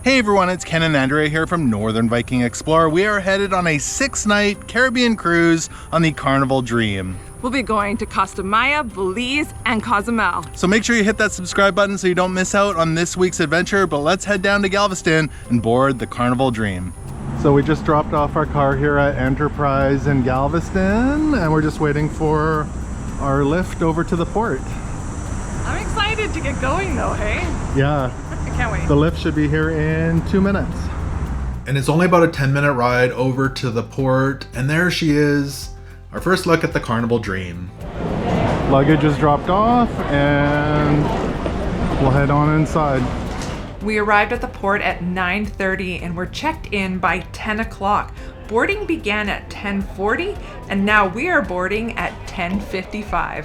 Hey everyone, it's Ken and Andrea here from Northern Viking Explorer. We are headed on a 6-night Caribbean cruise on the Carnival Dream. We'll be going to Costa Maya, Belize, and Cozumel. So make sure you hit that subscribe button so you don't miss out on this week's adventure, but let's head down to Galveston and board the Carnival Dream. So we just dropped off our car here at Enterprise in Galveston, and we're just waiting for our lift over to the port. I'm excited to get going though, hey? Yeah. I can't wait. The lift should be here in 2 minutes. And it's only about a 10-minute ride over to the port, and there she is. Our first look at the Carnival Dream. Luggage is dropped off and we'll head on inside. We arrived at the port at 9:30 and were checked in by 10 o'clock. Boarding began at 10:40 and now we are boarding at 10:55.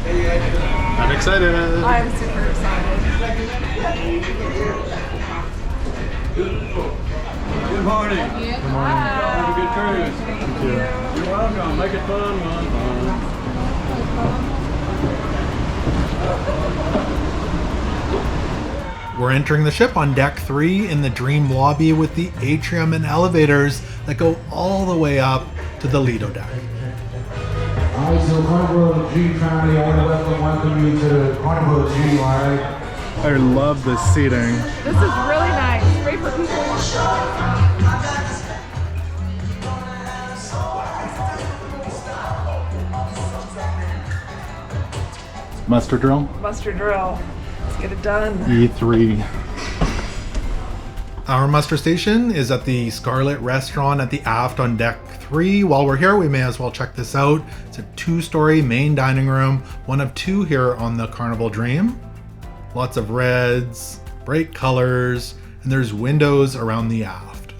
I'm excited. I'm super excited. Good morning. Good morning. Have a good cruise. Thank you. You're welcome. Make it fun. We're entering the ship on deck 3 in the Dream lobby with the atrium and elevators that go all the way up to the Lido deck. Alright, so Carnival Dream family, I want to welcome you to Carnival Dream, alright? I love this seating. This is really nice. Great for people. Muster drill? Muster drill. Let's get it done. E3. Our muster station is at the Scarlet Restaurant at the aft on deck 3. While we're here, we may as well check this out. It's a 2-story main dining room, one of 2 here on the Carnival Dream. Lots of reds, bright colors, and there's windows around the aft.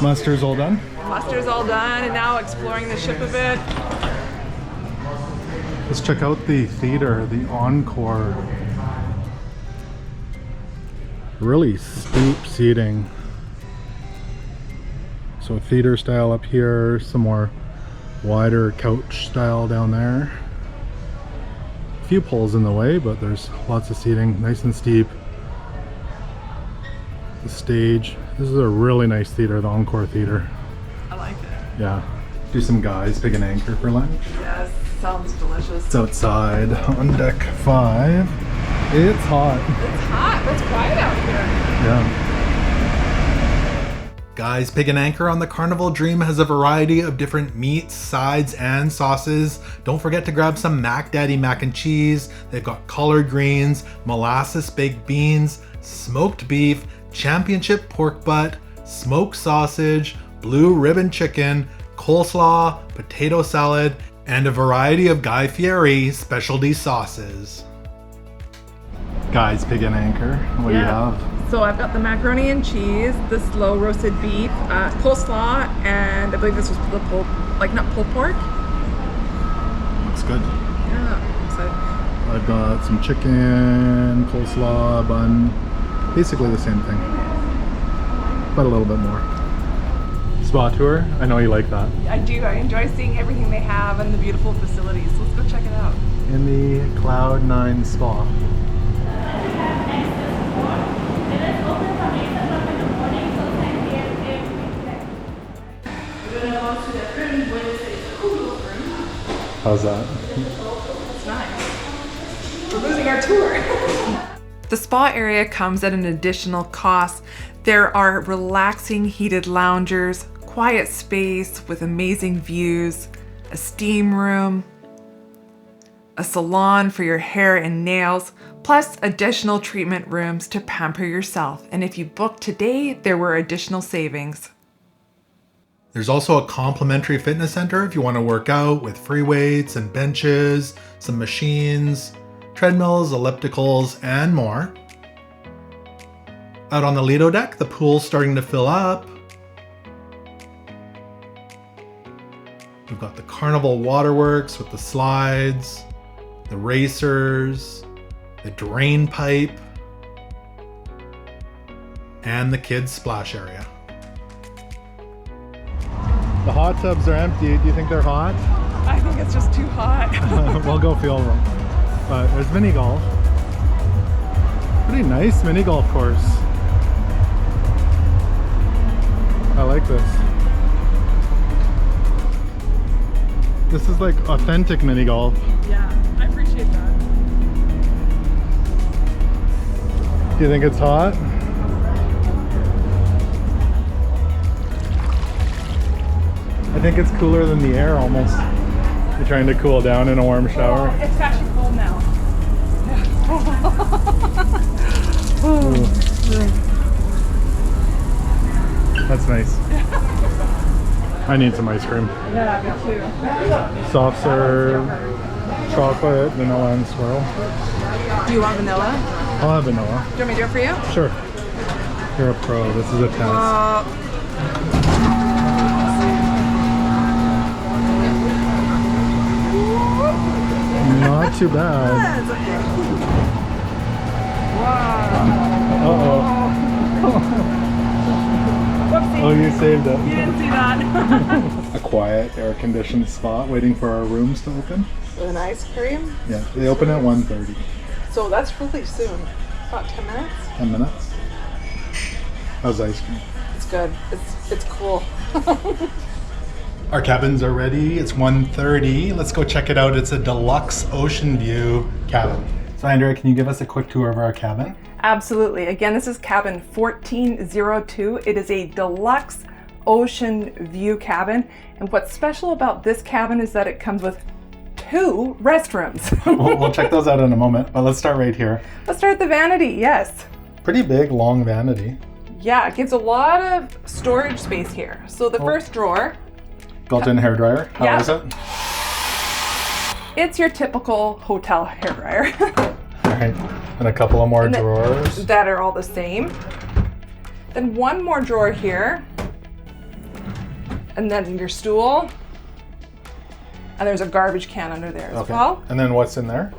Muster's all done? Muster's all done and now exploring the ship a bit. Let's check out the theater, the Encore. Really stoop seating. So theater style up here, some more wider couch style down there. A few poles in the way, but there's lots of seating, nice and steep. The stage. This is a really nice theater, the Encore Theater. I like it. Yeah. Do some guys pig and anchor for lunch. Yes, sounds delicious. It's outside on deck 5. It's hot. It's hot. Let's quiet out here. Yeah. Guys, Pig and Anchor on the Carnival Dream has a variety of different meats, sides, and sauces. Don't forget to grab some Mac Daddy mac and cheese. They've got collard greens, molasses baked beans, smoked beef, championship pork butt, smoked sausage, blue ribbon chicken, coleslaw, potato salad, and a variety of Guy Fieri specialty sauces. Guys, Pig and Anchor. What do you have? So I've got the macaroni and cheese, the slow roasted beef, coleslaw, and I believe this was the pulled, like not pulled pork. Looks good. Yeah, so I've got some chicken, coleslaw, bun. Basically the same thing, but a little bit more. Spa tour? I know you like that. I do. I enjoy seeing everything they have and the beautiful facilities. Let's go check it out. In the Cloud 9 Spa. How's that? It's nice. We're losing our tour. The spa area comes at an additional cost. There are relaxing heated loungers, quiet space with amazing views, a steam room, a salon for your hair and nails, plus additional treatment rooms to pamper yourself. And if you book today, there were additional savings. There's also a complimentary fitness center if you want to work out with free weights and benches, some machines, treadmills, ellipticals, and more. Out on the Lido deck, the pool's starting to fill up. We've got the Carnival Waterworks with the slides, the racers, the drain pipe, and the kids' splash area. The hot tubs are empty. Do you think they're hot? I think it's just too hot. We'll go feel them. But there's mini golf. What Pretty nice mini golf course. I like this. This is like authentic mini golf. Yeah, I appreciate that. Do you think it's hot? I think it's cooler than the air almost. You're trying to cool down in a warm shower. Oh, it's actually cold now. That's nice. I need some ice cream. Yeah, me too. Soft serve, chocolate, vanilla, and swirl. Do you want vanilla? I'll have vanilla. Do you want me to do it for you? Sure. You're a pro. This is a test. Not too bad. That's okay. Wow. Uh-oh. Whoopsie. Oh, you saved it. You didn't see that. A quiet, air-conditioned spot waiting for our rooms to open. With an ice cream? Yeah, they open at 1:30. So that's really soon. About 10 minutes? 10 minutes. How's ice cream? It's good. It's cool. Our cabins are ready. It's 1:30. Let's go check it out. It's a deluxe ocean view cabin. So Andrea, can you give us a quick tour of our cabin? Absolutely. Again, this is cabin 1402. It is a deluxe ocean view cabin. And what's special about this cabin is that it comes with 2 restrooms. We'll check those out in a moment, but let's start right here. Let's start with the vanity. Yes. Pretty big, long vanity. Yeah, it gives a lot of storage space here. So the first drawer, Built-in hairdryer. How Yeah. is it? it's your typical hotel hairdryer. All right. And a couple of more drawers. that are all the same. Then one more drawer here. And then your stool. And there's a garbage can under there as well. And then what's in there?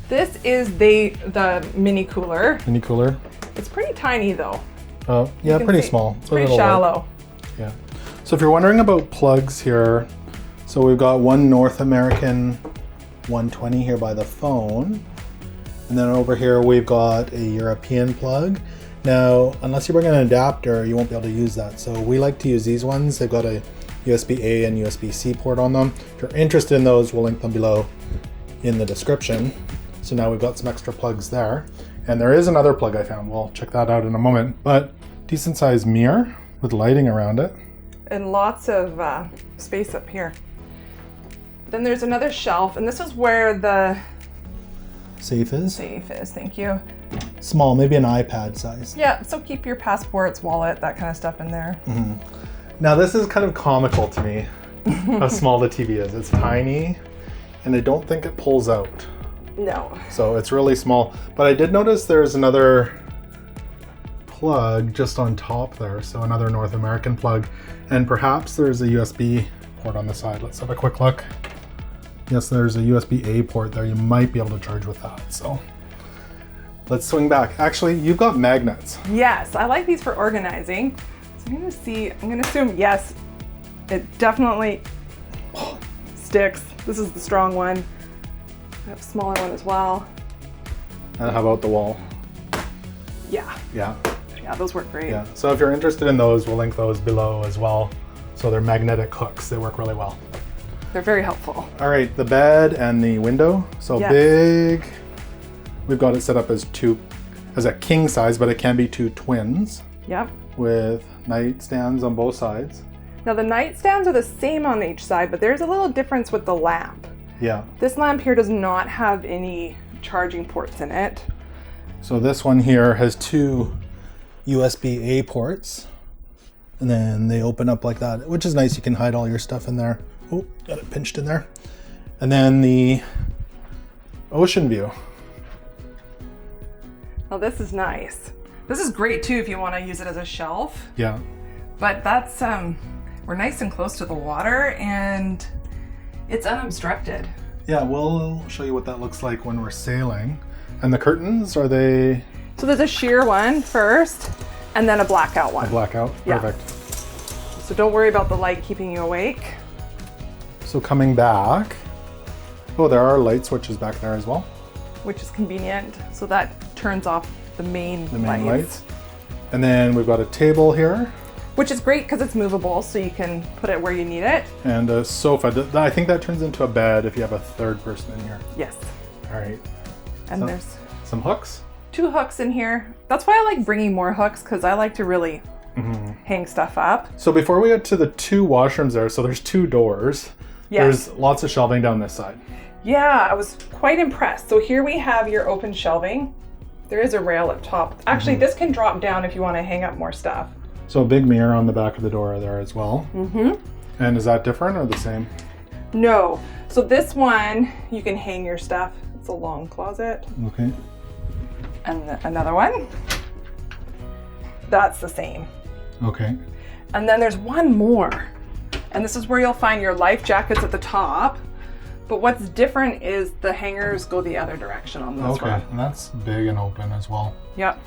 This is the mini cooler. Mini cooler. It's pretty tiny though. Oh, yeah, You can pretty see. small. It's pretty shallow. Yeah. So if you're wondering about plugs here, so we've got one North American 120 here by the phone. And then over here we've got a European plug. Now, unless you bring an adapter, you won't be able to use that. So we like to use these ones. They've got a USB-A and USB-C port on them. If you're interested in those, we'll link them below in the description. So now we've got some extra plugs there. And there is another plug I found. We'll check that out in a moment. But decent sized mirror with lighting around it. And lots of space up here. Then there's another shelf, and this is where the Safe is. safe is. Thank you. Small, maybe an iPad size. Yeah, so keep your passports, wallet, that kind of stuff in there. Now this is kind of comical to me, how small the TV is. It's tiny, and I don't think it pulls out. No. So it's really small. But I did notice there's another plug just on top there. So another North American plug. And perhaps there's a USB port on the side. Let's have a quick look. Yes, there's a USB-A port there. You might be able to charge with that. So let's swing back. Actually, you've got magnets. Yes, I like these for organizing. So I'm gonna assume yes, it definitely sticks. This is the strong one. I have a smaller one as well. And how about the wall? Yeah, Yeah. those work great. Yeah. So if you're interested in those, we'll link those below as well. So they're magnetic hooks. They work really well. They're very helpful. All right, the bed and the window. So Yes. big. We've got it set up as a king size, but it can be 2 twins Yep. with nightstands on both sides. Now the nightstands are the same on each side, but there's a little difference with the lamp. Yeah. This lamp here does not have any charging ports in it. So this one here has 2 USB-A ports, and then they open up like that, which is nice. You can hide all your stuff in there. Oh, got it pinched in there. And then the ocean view. Now this is nice. This is great too if you want to use it as a shelf. Yeah. But that's we're nice and close to the water and it's unobstructed. Yeah, we'll show you what that looks like when we're sailing. And the curtains, are they So there's a sheer one first and then a blackout one. a blackout? Yeah. Perfect. So don't worry about the light keeping you awake. So coming back, oh, there are light switches back there as well. Which is convenient. So that turns off the main lights. And then we've got a table here. Which is great because it's movable, so you can put it where you need it. And a sofa. I think that turns into a bed if you have a third person in here. Yes. All right. And there's some hooks. 2 hooks in here. That's why I like bringing more hooks, because I like to really hang stuff up. So before we get to the 2 washrooms there, so there's 2 doors. Yes. There's lots of shelving down this side. Yeah, I was quite impressed. So here we have your open shelving. There is a rail up top. Actually, this can drop down if you want to hang up more stuff. So a big mirror on the back of the door there as well. And is that different or the same? No. So this one, you can hang your stuff. It's a long closet. Okay. And another one. That's the same. Okay. And then there's one more. And this is where you'll find your life jackets at the top. But what's different is the hangers go the other direction on this one. Okay, and that's big and open as well. Yep.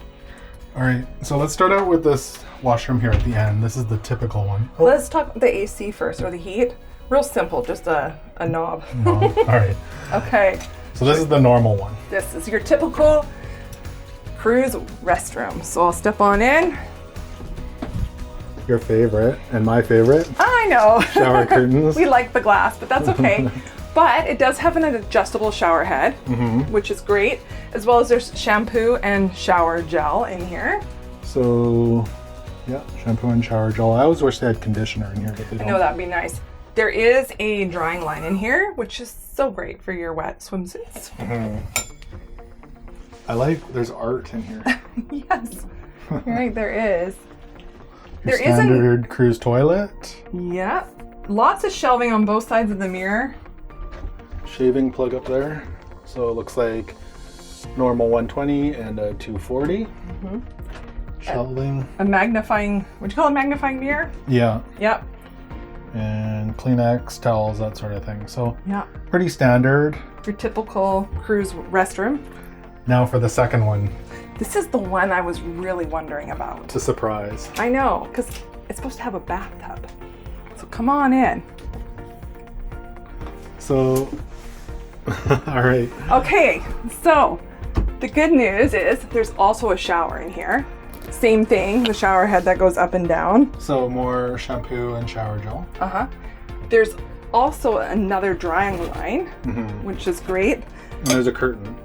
All right, so let's start out with this washroom here at the end. This is the typical one. Let's talk the AC first, or the heat. Real simple, just a knob. No. All right. Okay. So this is the normal one. This is your typical cruise restroom. So I'll step on in. Your favorite and my favorite. I know. Shower curtains. We like the glass, but that's okay. But it does have an adjustable shower head, which is great, as well as there's shampoo and shower gel in here. So, yeah, shampoo and shower gel. I always wish they had conditioner in here, but they don't. I know that'd be nice. There is a drying line in here, which is so great for your wet swimsuits. I like, there's art in here. Yes, you're right, there is. Your standard cruise toilet. Yeah, lots of shelving on both sides of the mirror. Shaving plug up there. So it looks like normal 120 and a 240. Shelving. A magnifying, would you call it a magnifying mirror? Yeah. Yep. And Kleenex, towels, that sort of thing. So Yeah. pretty standard. Your typical cruise restroom. Now for the second one. This is the one I was really wondering about. It's a surprise. I know, because it's supposed to have a bathtub. So come on in. So, all right. Okay, so the good news is there's also a shower in here. Same thing, the shower head that goes up and down. So more shampoo and shower gel. There's also another drying line, which is great. And there's a curtain.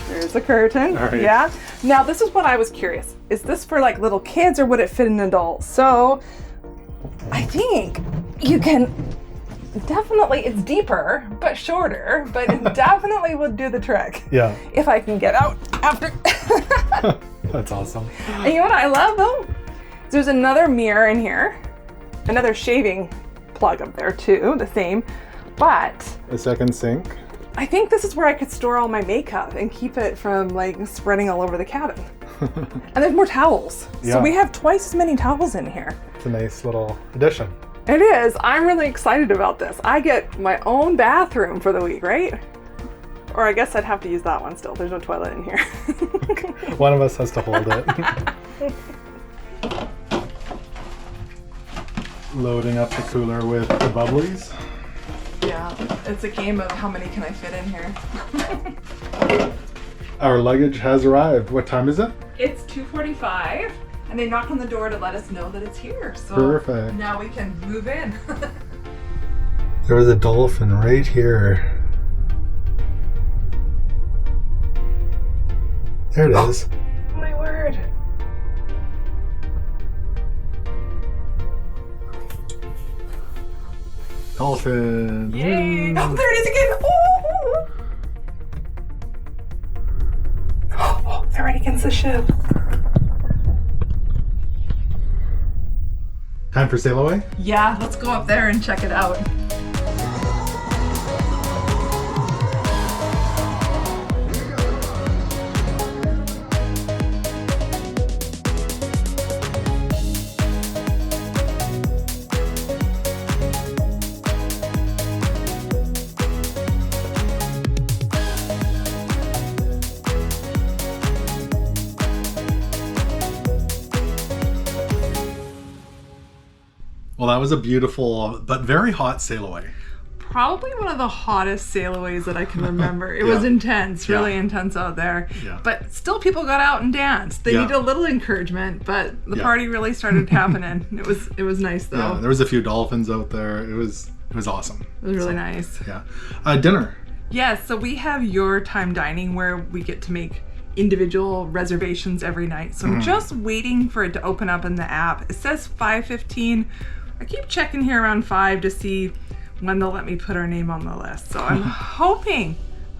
There's a curtain. All right. Yeah. Now this is what I was curious. Is this for like little kids or would it fit an adult? So I think you can definitely, it's deeper but shorter, but it definitely would do the trick. Yeah. If I can get out after. That's awesome. And you know what I love though? There's another mirror in here, another shaving plug up there too, the same, but A second sink. I think this is where I could store all my makeup and keep it from like spreading all over the cabin. And there's more towels. Yeah. So we have twice as many towels in here. It's a nice little addition. It is. I'm really excited about this. I get my own bathroom for the week, right? Or I guess I'd have to use that one still. There's no toilet in here. One of us has to hold it. Loading up the cooler with the bubblies. Yeah, it's a game of how many can I fit in here. Our luggage has arrived. What time is it? It's 2:45 and they knock on the door to let us know that it's here. So Perfect. now we can move in. There was a dolphin right here. There it is. My word. Dolphin. Yay! Woo. Oh, there it is again! Oh, they're right against the ship. Time for sail away? Yeah, let's go up there and check it out. Well, that was a beautiful but very hot sail away. probably one of the hottest sailaways that I can remember. It Yeah. was intense, really Yeah. intense out there. Yeah. But still people got out and danced. They Yeah. needed a little encouragement, but the Yeah. party really started happening. It was nice though. Yeah, there was a few dolphins out there. It was awesome. It was really nice. Yeah. Dinner. Yes, so we have your time dining where we get to make individual reservations every night. So I'm just waiting for it to open up in the app. It says 5:15. I keep checking here around 5 to see when they'll let me put our name on the list. So I'm hoping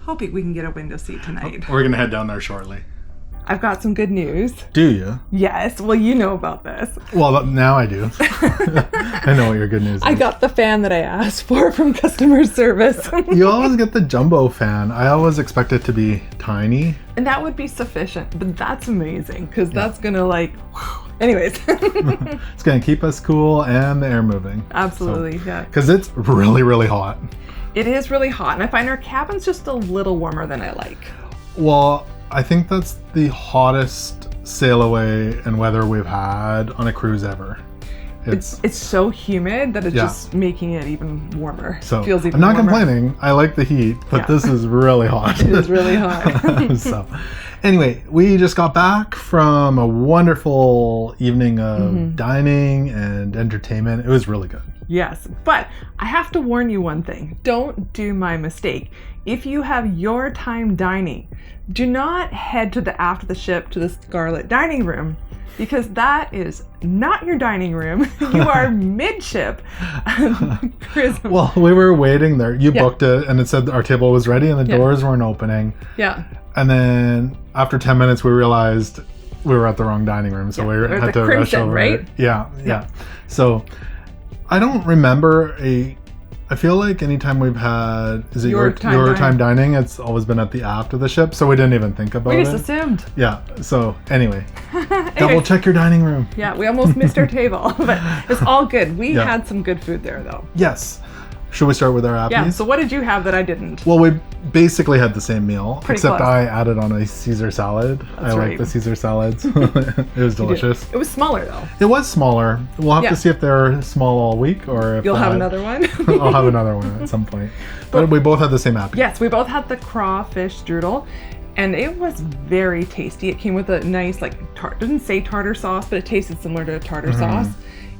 we can get a window seat tonight. We're gonna head down there shortly. I've got some good news. Do you? Yes, well, you know about this. Well, now I do. I know what your good news is. I got the fan that I asked for from customer service. You always get the jumbo fan. I always expect it to be tiny. And that would be sufficient, but that's amazing because that's gonna like, anyways. It's gonna keep us cool and the air moving. Absolutely, yeah. Because it's really, really hot. It is really hot, and I find our cabin's just a little warmer than I like. Well, I think that's the hottest sail away and weather we've had on a cruise ever. It's so humid that it's Yeah. just making it even warmer. So Feels even I'm not warmer. complaining. I like the heat, but Yeah. this is really hot. It is really hot. So anyway, we just got back from a wonderful evening of dining and entertainment. It was really good. Yes, but I have to warn you one thing. Don't do my mistake. If you have your time dining, do not head to the after the ship to the Scarlet dining room, because that is not your dining room. You are midship. Well, we were waiting there. You Yeah. booked it and it said our table was ready and the Yeah. doors weren't opening. Yeah. And then after 10 minutes, we realized we were at the wrong dining room. So we Or had the to rush Crimson, over. right? Yeah. So I don't remember I feel like anytime we've had, is it Your your time time dining, it's always been at the after the ship. So we didn't even think about We it. just assumed. Yeah. So anyway, double check your dining room. Yeah, we almost missed our table, but it's all good. We Yeah. had some good food there, though. Yes. Should we start with our appies? Yeah, so what did you have that I didn't? Well, we basically had the same meal, Pretty except close. I added on a Caesar salad. I like right. the Caesar salads. It was delicious. It was smaller, though. It was smaller. We'll have Yeah. to see if they're small all week or if You'll have another one? I'll have another one at some point. But we both had the same appy. Yes, we both had the crawfish strudel, and it was very tasty. It came with a nice, like, didn't say tartar sauce, but it tasted similar to a tartar sauce.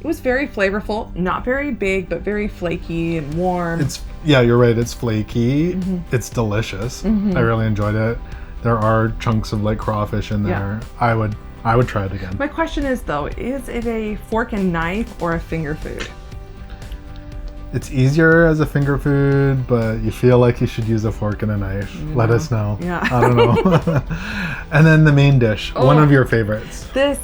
It was very flavorful, not very big, but very flaky and warm. Yeah, you're right. It's flaky. It's delicious. I really enjoyed it. There are chunks of like crawfish in there. I would try it again. My question is, though, is it a fork and knife or a finger food? It's easier as a finger food, but you feel like you should use a fork and a knife. Let us know. Yeah. I don't know. And then the main dish, one Oh. of your favorites. This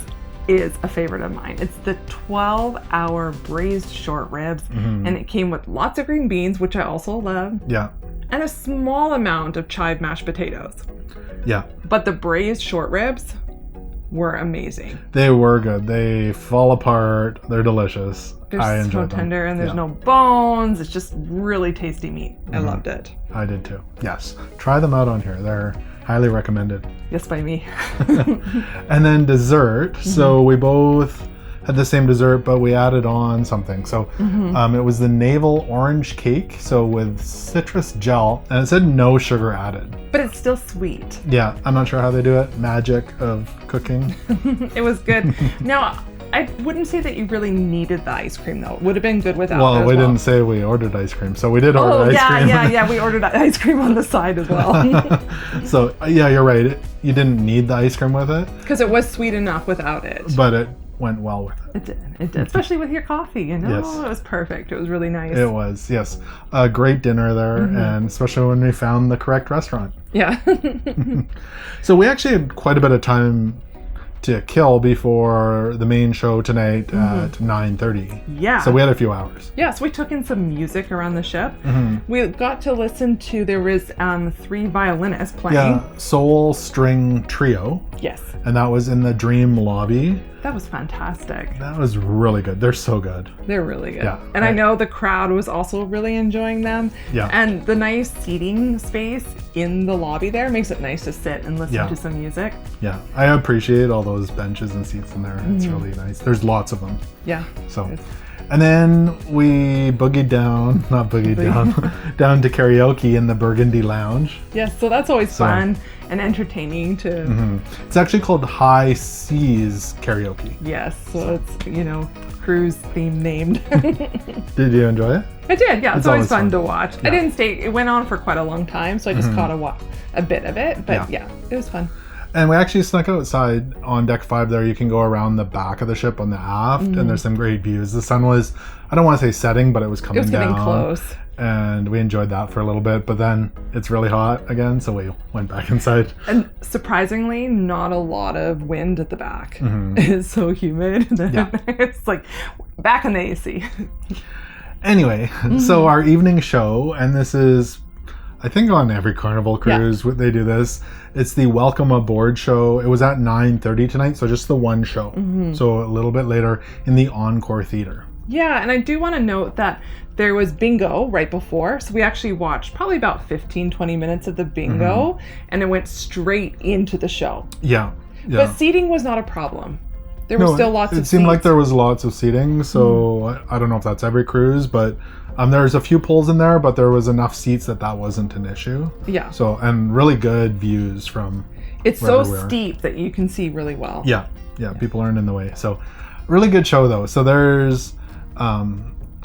is a favorite of mine. It's the 12-hour braised short ribs, and it came with lots of green beans, which I also love, Yeah. and a small amount of chive mashed potatoes. Yeah. But the braised short ribs were amazing. They were good. They fall apart. They're delicious. They're I so enjoyed them. tender, and there's Yeah. no bones. It's just really tasty meat. I loved it. I did too. Yes. Try them out on here. They're highly recommended. Yes, by me. And then dessert. So we both had the same dessert, but we added on something. So it was the navel orange cake. So with citrus gel, and it said no sugar added. But it's still sweet. Yeah, I'm not sure how they do it. Magic of cooking. It was good. Now, I wouldn't say that you really needed the ice cream, though. It would have been good without it Well, as we didn't say we ordered ice cream, so we did order Oh, ice yeah, cream. yeah. We ordered ice cream on the side as well. So yeah, you're right. You didn't need the ice cream with it, Because it was sweet enough without it. but it went well with it. It did. Especially with your coffee, you know? Yes. It was perfect. It was really nice. It was, yes. A great dinner there, and especially when we found the correct restaurant. Yeah. So we actually had quite a bit of time to kill before the main show tonight at 9:30. Yeah. So we had a few hours. Yeah, so we took in some music around the ship. We got to listen to, there was 3 violinists playing. Yeah, Soul String Trio, Yes. and that was in the Dream lobby. That was fantastic. That was really good. They're so good. They're really good. Yeah. And I know the crowd was also really enjoying them. Yeah. And the nice seating space in the lobby there makes it nice to sit and listen Yeah. to some music. Yeah, I appreciate all those those benches and seats in there. It's really nice. There's lots of them. Yeah. So, and then we boogied down, not boogied down, down to karaoke in the Burgundy Lounge. Yes, so that's always fun and entertaining to... It's actually called High Seas Karaoke. Yes, so it's, you know, cruise theme named. Did you enjoy it? I did, yeah. It's always fun to watch. Yeah. I didn't stay, it went on for quite a long time, so I just caught a bit of it, but yeah, it was fun. And we actually snuck outside on deck 5 there. You can go around the back of the ship on the aft, and there's some great views. The sun was, I don't want to say setting, but it was coming down. It was getting close. And we enjoyed that for a little bit, but then it's really hot again, so we went back inside. And surprisingly, not a lot of wind at the back. It's so humid that it's like back in the AC. Anyway, so our evening show, and this is, I think on every Carnival cruise they do this. It's the Welcome Aboard show. It was at 9:30 tonight, so just the one show. So a little bit later in the Encore Theater. Yeah, and I do want to note that there was bingo right before. So we actually watched probably about 15-20 minutes of the bingo, and it went straight into the show. Yeah. But seating was not a problem. There were still lots of seats. It seemed like there was lots of seating, so I don't know if that's every cruise, but there's a few pulls in there, but there was enough seats that wasn't an issue. Yeah. So, and really good views from It's so steep that you can see really well. Yeah, people aren't in the way. So, really good show though. So there's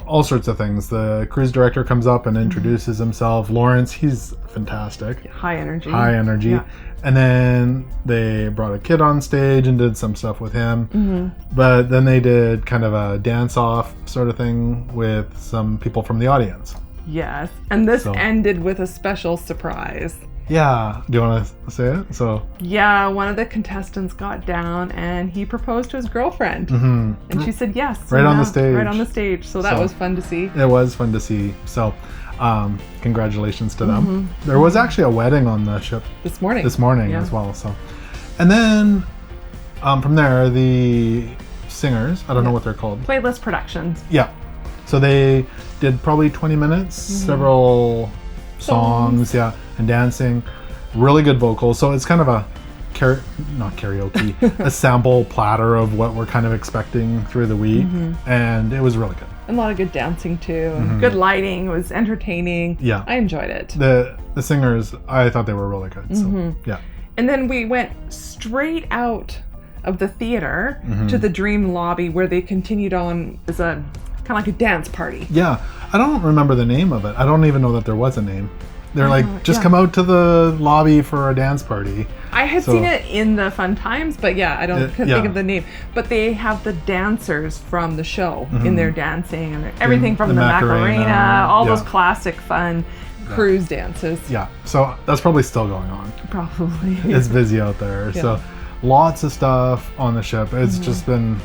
all sorts of things. The cruise director comes up and introduces himself. Lawrence, he's fantastic. High energy. Yeah. And then they brought a kid on stage and did some stuff with him. But then they did kind of a dance-off sort of thing with some people from the audience. Yes. And this ended with a special surprise. Yeah. Do you want to say it? Yeah, one of the contestants got down and he proposed to his girlfriend. And she said yes. Right on the stage. Right on the stage. So that was fun to see. It was fun to see. So congratulations to them. There was actually a wedding on the ship this morning as well. So, and then from there, the singers, I don't know what they're called. Playlist Productions. Yeah. So they did probably 20 minutes, several songs, and dancing. Really good vocals. So it's kind of a not karaoke, a sample platter of what we're kind of expecting through the week, and it was really good. And a lot of good dancing too, and good lighting. It was entertaining. Yeah, I enjoyed it. The singers, I thought they were really good. So yeah. And then we went straight out of the theater to the Dream lobby, where they continued on as a kind of like a dance party. Yeah, I don't remember the name of it. I don't even know that there was a name. They're like, just come out to the lobby for a dance party. I had seen it in the Fun Times, but I couldn't think of the name. But they have the dancers from the show in there dancing, and everything from the Macarena, all those classic fun cruise dances. Yeah, so that's probably still going on. Probably. It's busy out there. So lots of stuff on the ship. It's just been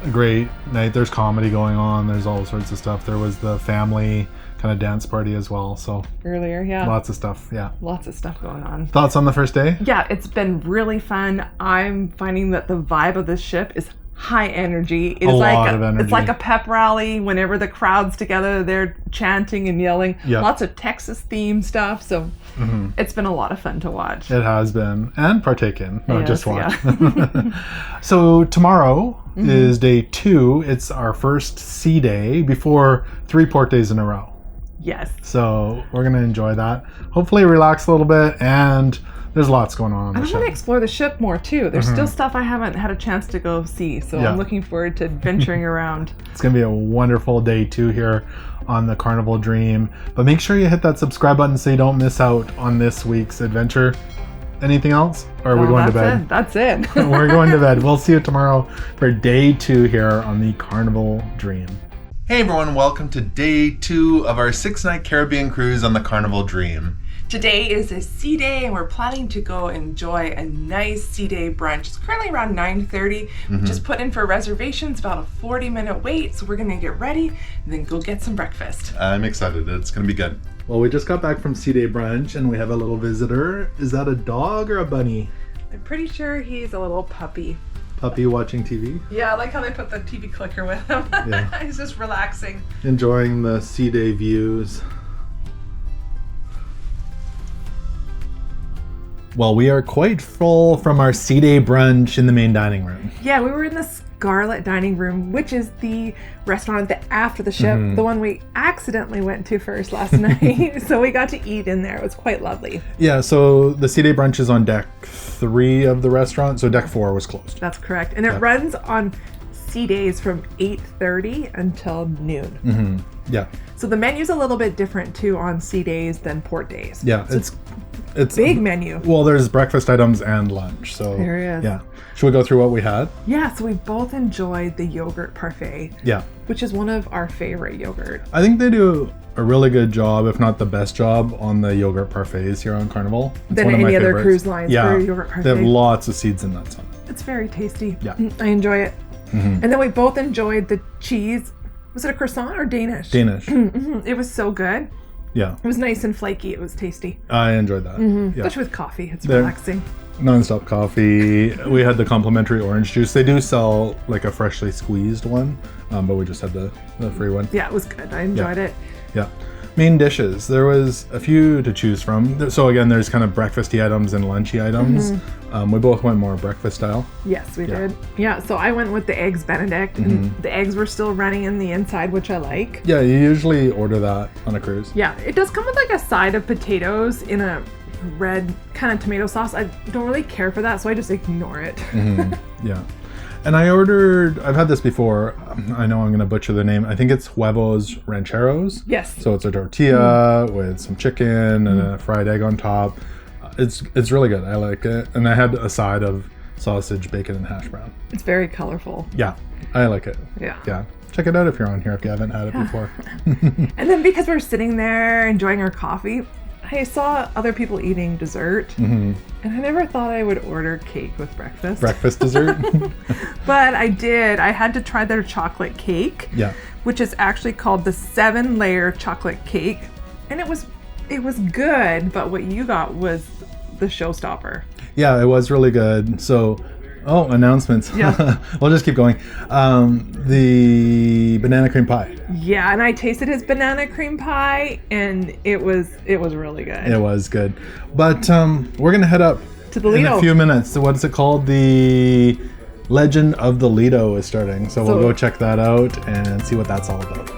a great night. There's comedy going on. There's all sorts of stuff. There was the family kind of dance party as well. So earlier, lots of stuff. Yeah, lots of stuff going on. Thoughts on the first day? Yeah, it's been really fun. I'm finding that the vibe of this ship is high energy. It's lot of energy. It's like a pep rally. Whenever the crowd's together, they're chanting and yelling. Lots of Texas themed stuff. So it's been a lot of fun to watch. It has been, and partake in, not just watch. So tomorrow is day 2. It's our first sea day before 3 port days in a row. Yes. So we're going to enjoy that. Hopefully relax a little bit, and there's lots going on the I ship. want to explore the ship more too. There's still stuff I haven't had a chance to go see, so I'm looking forward to venturing around. It's going to be a wonderful day 2 here on the Carnival Dream. But make sure you hit that subscribe button so you don't miss out on this week's adventure. Anything else? Or are we going to bed? That's it. We're going to bed. We'll see you tomorrow for day 2 here on the Carnival Dream. Hey everyone, welcome to day 2 of our 6-night Caribbean cruise on the Carnival Dream. Today is a sea day, and we're planning to go enjoy a nice sea day brunch. It's currently around 9:30. We just put in for reservations, about a 40-minute wait, so we're gonna get ready and then go get some breakfast. I'm excited. It's gonna be good. Well, we just got back from Sea Day Brunch, and we have a little visitor. Is that a dog or a bunny? I'm pretty sure he's a little puppy. Puppy watching TV? Yeah, I like how they put the TV clicker with him. Yeah. He's just relaxing. Enjoying the Sea Day views. Well, we are quite full from our Sea Day Brunch in the main dining room. Yeah, we were in the Scarlet Dining Room, which is the restaurant after the ship, the one we accidentally went to first last night. So we got to eat in there. It was quite lovely. Yeah, so the Sea Day Brunch is on deck 3 of the restaurant, so deck 4 was closed. That's correct. And it runs on sea days from 8:30 until noon. Yeah. So the menu's a little bit different too on sea days than port days. Yeah, So it's big menu. Well, there's breakfast items and lunch, so There it is. yeah. Should we go through what we had? Yeah, so we both enjoyed the yogurt parfait, Yeah. which is one of our favorite yogurt. I think they do a really good job, if not the best job, on the yogurt parfaits here on Carnival. It's Than one of any my other favorites. cruise lines Yeah, for yogurt they have parfait. lots of seeds and nuts on it. It's very tasty. Yeah. I enjoy it. And then we both enjoyed the cheese. Was it a croissant or Danish? Danish. It was so good. Yeah, It was nice and flaky. It was tasty. I enjoyed that. Yeah. Especially with coffee. It's There- relaxing. Non-stop coffee. We had the complimentary orange juice. They do sell like a freshly squeezed one, but we just had the free one. Yeah, it was good. I enjoyed it. Yeah. Main dishes. There was a few to choose from. So again, there's kind of breakfasty items and lunchy items. We both went more breakfast style. Yes, we did. Yeah, so I went with the eggs Benedict, and the eggs were still running in the inside, which I like. Yeah, you usually order that on a cruise. Yeah, it does come with like a side of potatoes in a red kind of tomato sauce. I don't really care for that, so I just ignore it. Yeah. And I've had this before. I know I'm going to butcher the name. I think it's huevos rancheros. Yes. So it's a tortilla with some chicken and a fried egg on top. It's really good. I like it. And I had a side of sausage, bacon, and hash brown. It's very colorful. Yeah, I like it. Yeah. Yeah. Check it out if you're on here if you haven't had it before. And then because we're sitting there enjoying our coffee, I saw other people eating dessert, and I never thought I would order cake with breakfast. Breakfast dessert. But I did. I had to try their chocolate cake, Yeah. which is actually called the 7-layer chocolate cake. And it was good, but what you got was the showstopper. Yeah, it was really good. So, announcements. Yeah. We'll just keep going. The banana cream pie. Yeah, and I tasted his banana cream pie, and it was really good. It was good. But we're going to head up To the in Lido. a few minutes. So what is it called? The Legend of the Lido is starting. So we'll go check that out and see what that's all about.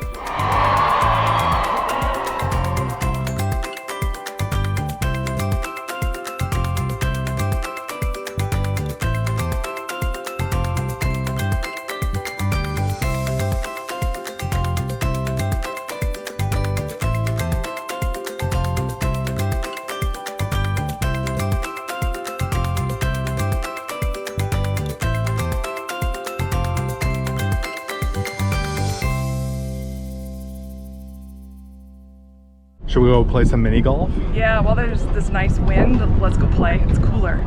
Should we go play some mini golf? Yeah, well, there's this nice wind. Let's go play. It's cooler.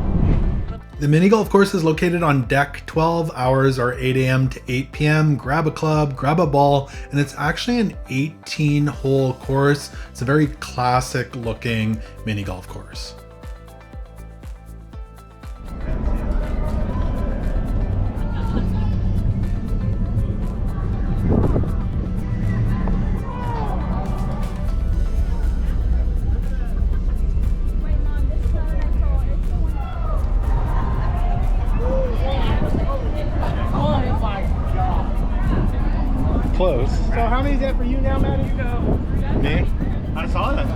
The mini golf course is located on deck 12. Hours are 8 a.m. to 8 p.m. Grab a club, grab a ball, and it's actually an 18-hole course. It's a very classic looking mini golf course. Close. So how many is that for you now, Maddie? You go. Me? I saw that.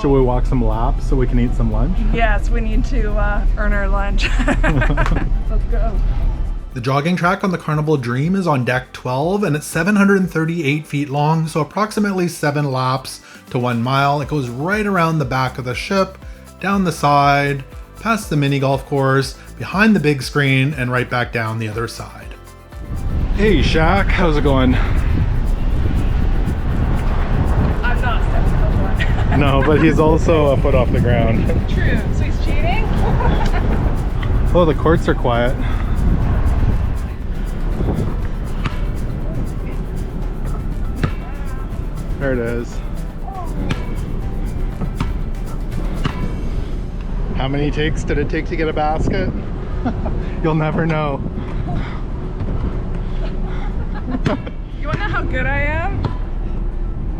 Should we walk some laps so we can eat some lunch? Yes, we need to earn our lunch. Let's go. The jogging track on the Carnival Dream is on deck 12 and it's 738 feet long, so approximately 7 laps to 1 mile. It goes right around the back of the ship, down the side, past the mini golf course, behind the big screen, and right back down the other side. Hey Shaq, how's it going? I'm not stepping on one. No, but he's also a foot off the ground. True. So he's cheating? Oh, the courts are quiet. There it is. How many takes did it take to get a basket? You'll never know. You wanna know how good I am?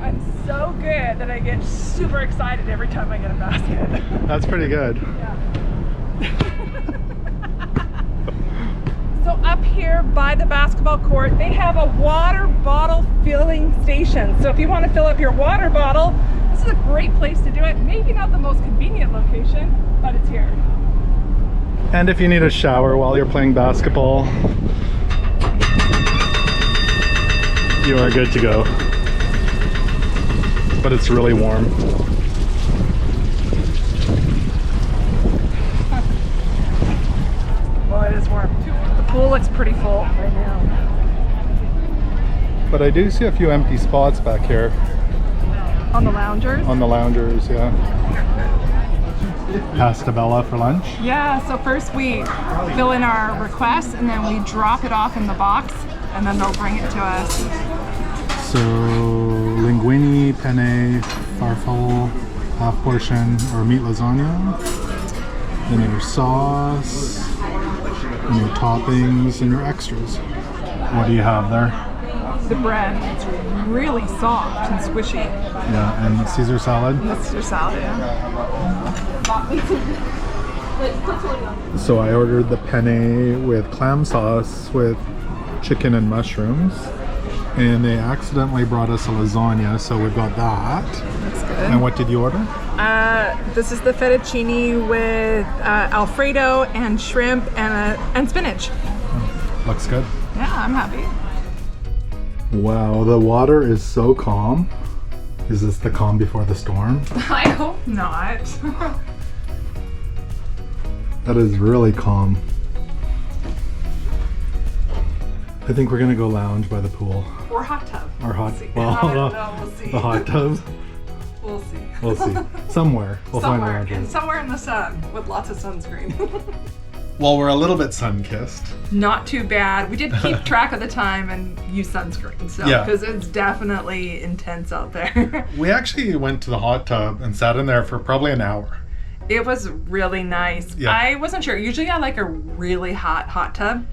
I'm so good that I get super excited every time I get a basket. That's pretty good. So up here by the basketball court, they have a water bottle filling station. So if you want to fill up your water bottle, this is a great place to do it. Maybe not the most convenient location, but it's here. And if you need a shower while you're playing basketball, you are good to go. But it's really warm. Well, it is warm. The pool looks pretty full right now. But I do see a few empty spots back here. On the loungers? On the loungers, yeah. Pasta Bella for lunch. Yeah, so first we fill in our requests and then we drop it off in the box and then they'll bring it to us. So linguine, penne, farfalle, half portion, or meat lasagna. Then your sauce, and your toppings, and your extras. What do you have there? The bread, it's really soft and squishy. Yeah, and Caesar salad. That's your salad, yeah. So I ordered the penne with clam sauce with chicken and mushrooms. And they accidentally brought us a lasagna, so we've got that. That's good. And what did you order? This is the fettuccine with Alfredo and shrimp and spinach. Oh, looks good. Yeah, I'm happy. Wow, the water is so calm. Is this the calm before the storm? I hope not. That is really calm. I think we're gonna go lounge by the pool. Or hot tub. Or hot, We'll well, we'll see. the hot tub. We'll see. We'll see. Somewhere. We'll find lounges. Somewhere in the sun with lots of sunscreen. Well, we're a little bit sun-kissed. Not too bad. We did keep track of the time and use sunscreen, so Yeah. because it's definitely intense out there. We actually went to the hot tub and sat in there for probably an hour. It was really nice. Yeah. I wasn't sure. Usually I like a really hot tub.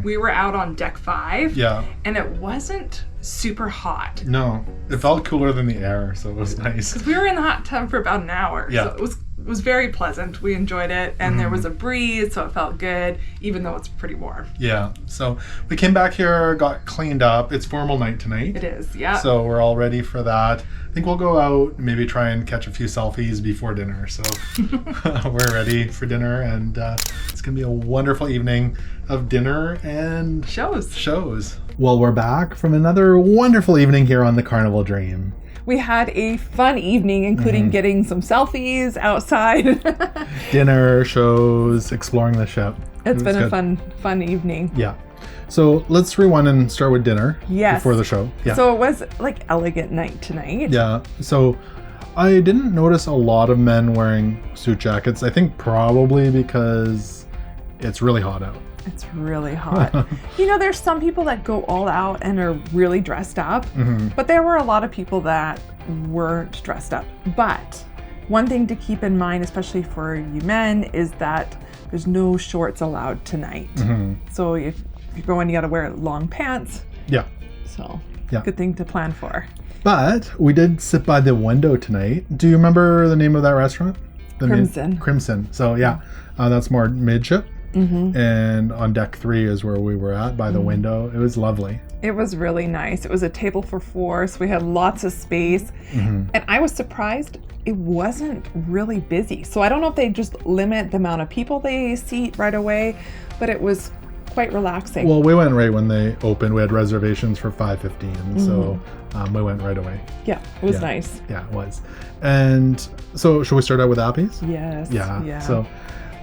We were out on deck 5. Yeah. And it wasn't super hot. No, it felt cooler than the air, so it was nice. We were in the hot tub for about an hour. Yeah. So it was very pleasant. We enjoyed it. And there was a breeze, so it felt good, even though it's pretty warm. Yeah, so we came back here, got cleaned up. It's formal night tonight. It is, yeah. So we're all ready for that. I think we'll go out, maybe try and catch a few selfies before dinner. So we're ready for dinner, and it's gonna be a wonderful evening of dinner and shows. Well, we're back from another wonderful evening here on the Carnival Dream. We had a fun evening, including getting some selfies outside. Dinner, shows, exploring the ship. It's been good. a fun evening. Yeah. So let's rewind and start with dinner. Yes. Before the show. Yeah. So it was like elegant night tonight. Yeah. So I didn't notice a lot of men wearing suit jackets. I think probably because it's really hot out. It's really hot. You know, there's some people that go all out and are really dressed up, but there were a lot of people that weren't dressed up. But one thing to keep in mind, especially for you men, is that there's no shorts allowed tonight. So if you're going, you got to wear long pants. Yeah. So Yeah. good thing to plan for. But we did sit by the window tonight. Do you remember the name of that restaurant? Crimson. Crimson. So yeah, that's more midship. And on deck 3 is where we were at by the window. It was lovely. It was really nice. It was a table for 4, so we had lots of space. And I was surprised it wasn't really busy. So I don't know if they just limit the amount of people they seat right away, but it was quite relaxing. Well, we went right when they opened. We had reservations for 5:15, so we went right away. Yeah, it was nice. Yeah, it was. And so should we start out with Appy's? Yes. Yeah. So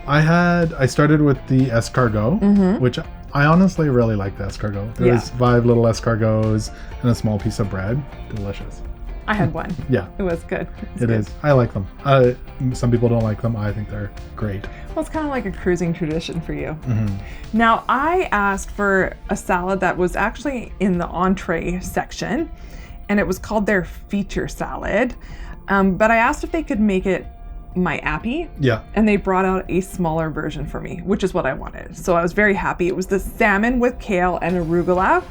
I started with the escargot, which I honestly really like the escargot. There was 5 little escargots and a small piece of bread. Delicious. I had one. Yeah. It was good. It is. I like them. Some people don't like them. I think they're great. Well, it's kind of like a cruising tradition for you. Now, I asked for a salad that was actually in the entree section, and it was called their feature salad. But I asked if they could make it my appy. Yeah. And they brought out a smaller version for me, which is what I wanted. So I was very happy. It was the salmon with kale and arugula,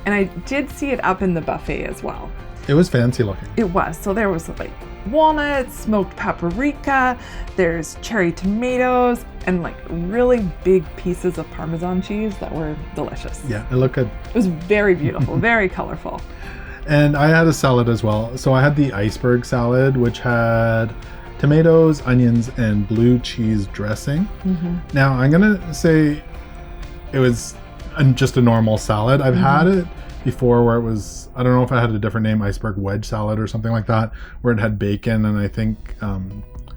and I did see it up in the buffet as well. It was fancy looking. It was. So there was like walnuts, smoked paprika, there's cherry tomatoes, and like really big pieces of Parmesan cheese that were delicious. Yeah, it looked good. It was very beautiful, very colorful. And I had a salad as well. So I had the iceberg salad, which had tomatoes, onions, and blue cheese dressing. Now I'm gonna say it was just a normal salad. I've had it before where it was, I don't know if I had a different name, iceberg wedge salad or something like that, where it had bacon and I think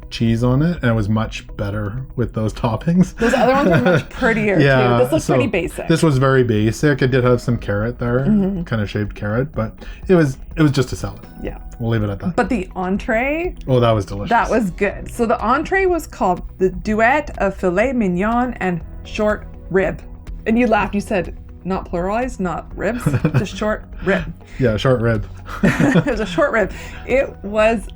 cheese on it, and it was much better with those toppings. Those other ones were much prettier too. This looks pretty basic. This was very basic. It did have some carrot there, kind of shaved carrot, but it was just a salad. Yeah. We'll leave it at that. But the entree, Oh, that was delicious. that was good. So the entree was called the duet of filet mignon and short rib. And you laughed, you said, not pluralized, not ribs, just short rib. Yeah, short rib. It was a short rib. It was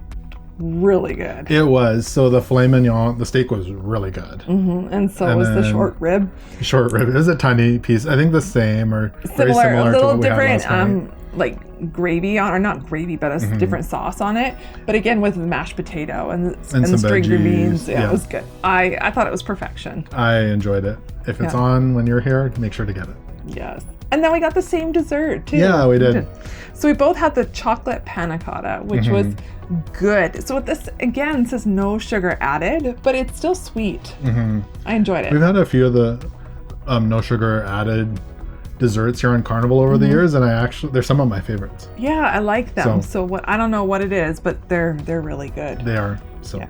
really good. It was. So the filet mignon, the steak was really good. And so was the then- short rib. Short rib. It was a tiny piece. I think the same or very Similar, similar a to little what we had different, last night. like gravy on, or not gravy, but a different sauce on it. But again, with the mashed potato and the some string veggies, beans. Yeah, yeah. it was good. I thought it was perfection. I enjoyed it. If it's on when you're here, make sure to get it. Yes. And then we got the same dessert too. Yeah, we did. So we both had the chocolate panna cotta, which was good. So this again says no sugar added, but it's still sweet. I enjoyed it. We've had a few of the no sugar added desserts here on Carnival over the years, and they're some of my favorites. Yeah, I like them. So- So what, I don't know what it is, but they're really good. They are. So Yeah.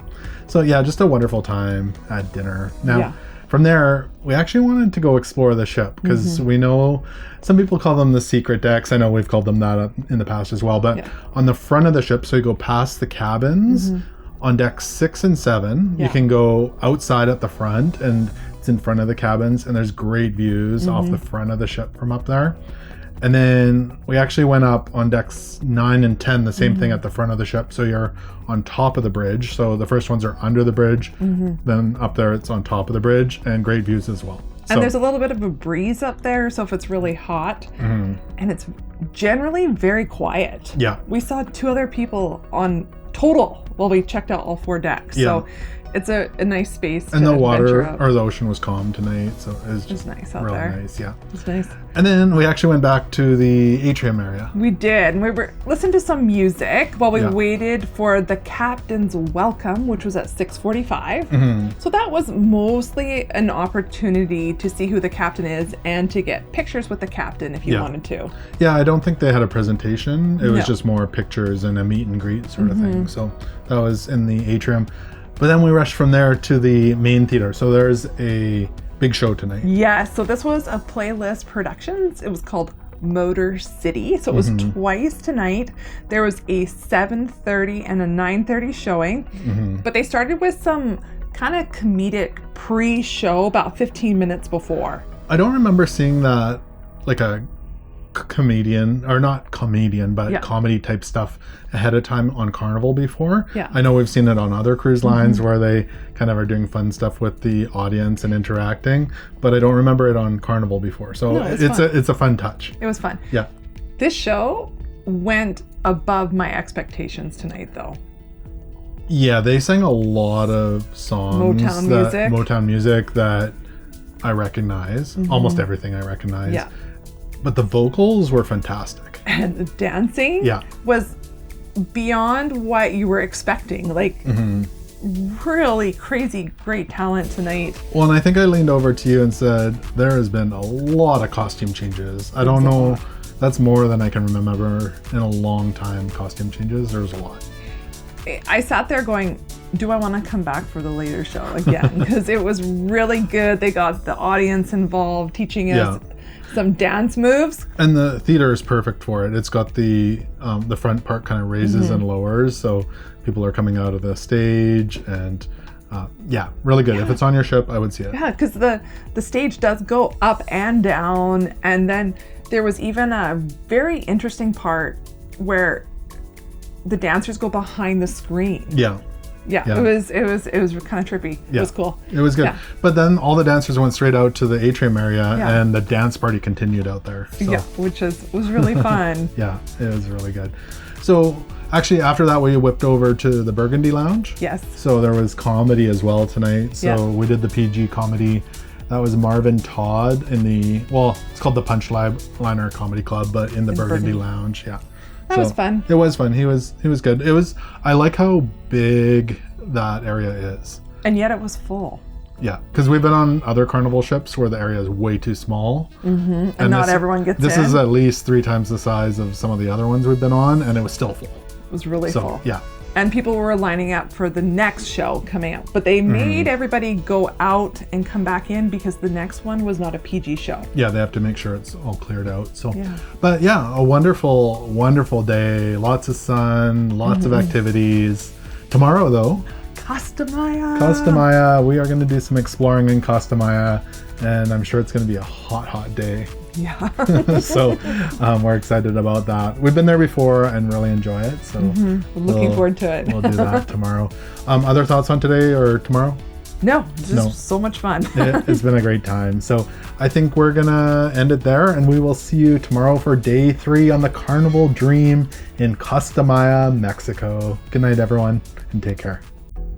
so yeah, just a wonderful time at dinner. Now Yeah. from there, we actually wanted to go explore the ship because we know some people call them the secret decks. I know we've called them that in the past as well. But on the front of the ship, so you go past the cabins on decks 6 and 7. You can go outside at the front, and it's in front of the cabins, and there's great views off the front of the ship from up there. And then we actually went up on decks 9 and 10, the same thing at the front of the ship. So you're on top of the bridge. So the first ones are under the bridge. Then up there, it's on top of the bridge, and great views as well. And there's a little bit of a breeze up there, so if it's really hot, and it's generally very quiet. Yeah. We saw 2 other people on total while we checked out all 4 decks. Yeah. So it's a nice space And to the water adventure up. or the ocean was calm tonight, so it was It's nice out really there. nice. Yeah. It's nice. And then we actually went back to the atrium area. We did. And we were listening to some music while we Yeah. waited for the captain's welcome, which was at 6:45. Mm-hmm. So that was mostly an opportunity to see who the captain is and to get pictures with the captain if you Yeah. wanted to. Yeah, I don't think they had a presentation. It was No. just more pictures and a meet and greet sort of thing. So that was in the atrium. But then we rushed from there to the main theater. So there's a big show tonight. Yes, so this was a Playlist Productions. It was called Motor City. So it was twice tonight. There was a 7:30 and a 9:30 showing. But they started with some kind of comedic pre-show about 15 minutes before. I don't remember seeing that, like a comedian, or not comedian, but Yeah. comedy type stuff ahead of time on Carnival before. Yeah. I know we've seen it on other cruise lines where they kind of are doing fun stuff with the audience and interacting, but I don't remember it on Carnival before. So No, it's it's a fun touch. It was fun. Yeah. This show went above my expectations tonight, though. Yeah, they sang a lot of songs, Motown music that I recognize. Almost everything I recognize. Yeah. But the vocals were fantastic. And the dancing Yeah. was beyond what you were expecting. Like, really crazy, great talent tonight. Well, and I think I leaned over to you and said, there has been a lot of costume changes. I don't know. That's more than I can remember in a long time, costume changes. There's a lot. I sat there going, do I want to come back for the later show again? Because it was really good. They got the audience involved, teaching us some dance moves. And the theater is perfect for it. It's got the front part kind of raises and lowers, so people are coming out of the stage, and really good. If it's on your ship, I would see it. Yeah, because the stage does go up and down, and then there was even a very interesting part where the dancers go behind the screen. Yeah. Yeah, Yeah. it was kind of trippy. It was cool. It was good. Yeah. But then all the dancers went straight out to the atrium area, Yeah. and the dance party continued out there. So, Yeah, which was really fun. yeah, it was really good. So actually, after that, we whipped over to the Burgundy Lounge. Yes. So there was comedy as well tonight. So Yeah. we did the PG comedy. That was Marvin Todd in it's called the Punchliner Comedy Club, but in the Burgundy Lounge. Yeah. That was fun. It was fun. He was good. I like how big that area is. And yet it was full. Yeah, because we've been on other carnival ships where the area is way too small. Mm-hmm. And not everyone gets This in. is at least 3 times the size of some of the other ones we've been on, and it was still full. It was really full. Yeah. And people were lining up for the next show coming up. But they made everybody go out and come back in because the next one was not a PG show. Yeah, they have to make sure it's all cleared out. So, Yeah. But yeah, a wonderful, wonderful day. Lots of sun, lots of activities. Tomorrow, though, Costa Maya. Costa Maya. We are going to do some exploring in Costa Maya, and I'm sure it's going to be a hot, hot day. Yeah. So we're excited about that. We've been there before and really enjoy it. So I'm looking forward to it. We'll do that tomorrow. Other thoughts on today or tomorrow? No, just so much fun. It's been a great time. So I think we're gonna end it there, and we will see you tomorrow for day 3 on the Carnival Dream in Costa Maya, Mexico. Good night, everyone, and take care.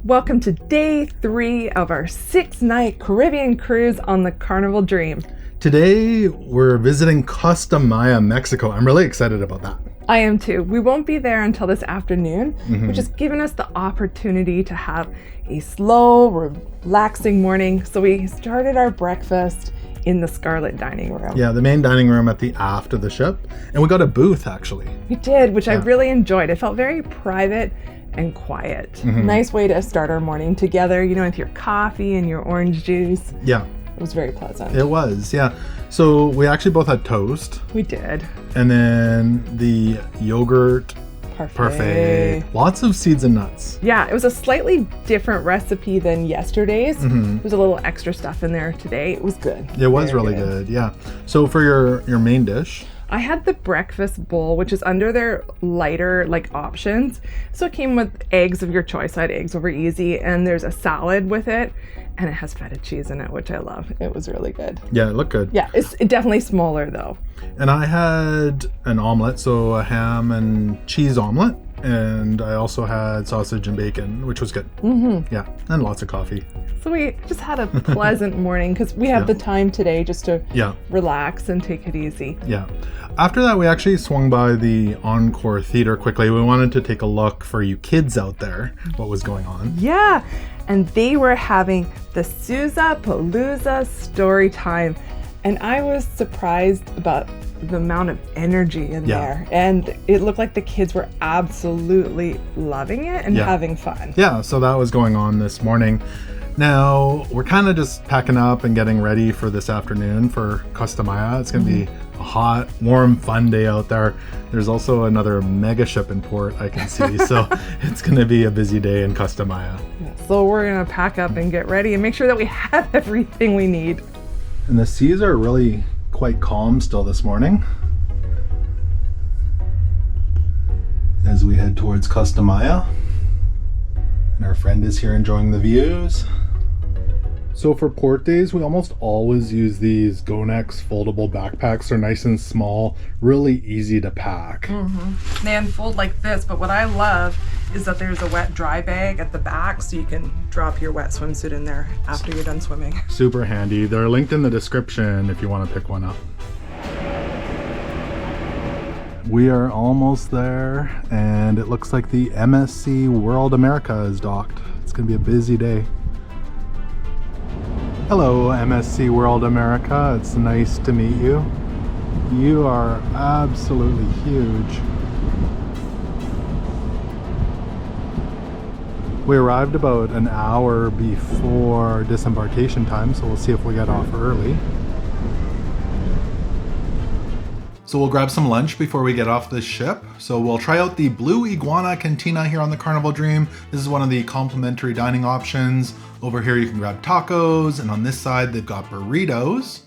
Welcome to day 3 of our 6-night Caribbean cruise on the Carnival Dream. Today we're visiting Costa Maya, Mexico. I'm really excited about that. I am too. We won't be there until this afternoon, which has given us the opportunity to have a slow, relaxing morning. So we started our breakfast in the Scarlet dining room. Yeah, the main dining room at the aft of the ship, and we got a booth actually. We did, which I really enjoyed. It felt very private and quiet. Nice way to start our morning together, with your coffee and your orange juice. Yeah, It was very pleasant. it was. Yeah, so we actually both had toast, We did. and then the yogurt parfait. Lots of seeds and nuts. Yeah, it was a slightly different recipe than yesterday's. There's a little extra stuff in there today. It was good. It was Very really good. Yeah. So for your main dish, I had the breakfast bowl, which is under their lighter options. So it came with eggs of your choice. I had eggs over easy, and there's a salad with it, and it has feta cheese in it, which I love. It was really good. yeah, it looked good. Yeah, it's definitely smaller though. And I had an omelet, so a ham and cheese omelet, and I also had sausage and bacon, which was good. Yeah, and lots of coffee. So we just had a pleasant morning because we have the time today just to Yeah. relax and take it easy. Yeah. After that, we actually swung by the Encore Theater quickly. We wanted to take a look for you kids out there, what was going on. Yeah, and they were having the Sousa Palooza story time. And I was surprised about the amount of energy in there. And it looked like the kids were absolutely loving it and having fun. Yeah, so that was going on this morning. Now, we're kind of just packing up and getting ready for this afternoon for Costa Maya. It's going to be a hot, warm, fun day out there. There's also another mega ship in port I can see, so it's going to be a busy day in Costa Maya. So we're going to pack up and get ready and make sure that we have everything we need. And the seas are really quite calm still this morning as we head towards Costa Maya. And our friend is here enjoying the views. So for port days, we almost always use these Gonex foldable backpacks. They're nice and small, really easy to pack. They unfold like this, but what I love is that there's a wet dry bag at the back so you can drop your wet swimsuit in there after you're done swimming. Super handy. They're linked in the description if you want to pick one up. We are almost there, and it looks like the MSC World America is docked. It's going to be a busy day. Hello, MSC World America. It's nice to meet you. You are absolutely huge. We arrived about an hour before disembarkation time, so we'll see if we get off early. So we'll grab some lunch before we get off this ship. So we'll try out the Blue Iguana Cantina here on the Carnival Dream. This is one of the complimentary dining options. Over here you can grab tacos, and on this side they've got burritos.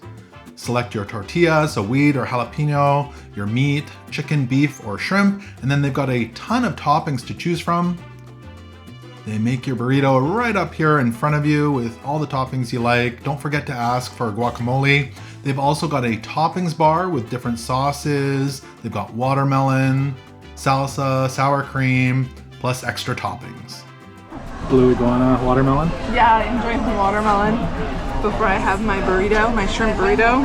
Select your tortilla, so wheat or jalapeno, your meat, chicken, beef, or shrimp, and then they've got a ton of toppings to choose from. They make your burrito right up here in front of you with all the toppings you like. Don't forget to ask for guacamole. They've also got a toppings bar with different sauces. They've got watermelon, salsa, sour cream, plus extra toppings. Blue iguana watermelon. Yeah, enjoying some watermelon before I have my burrito, my shrimp burrito.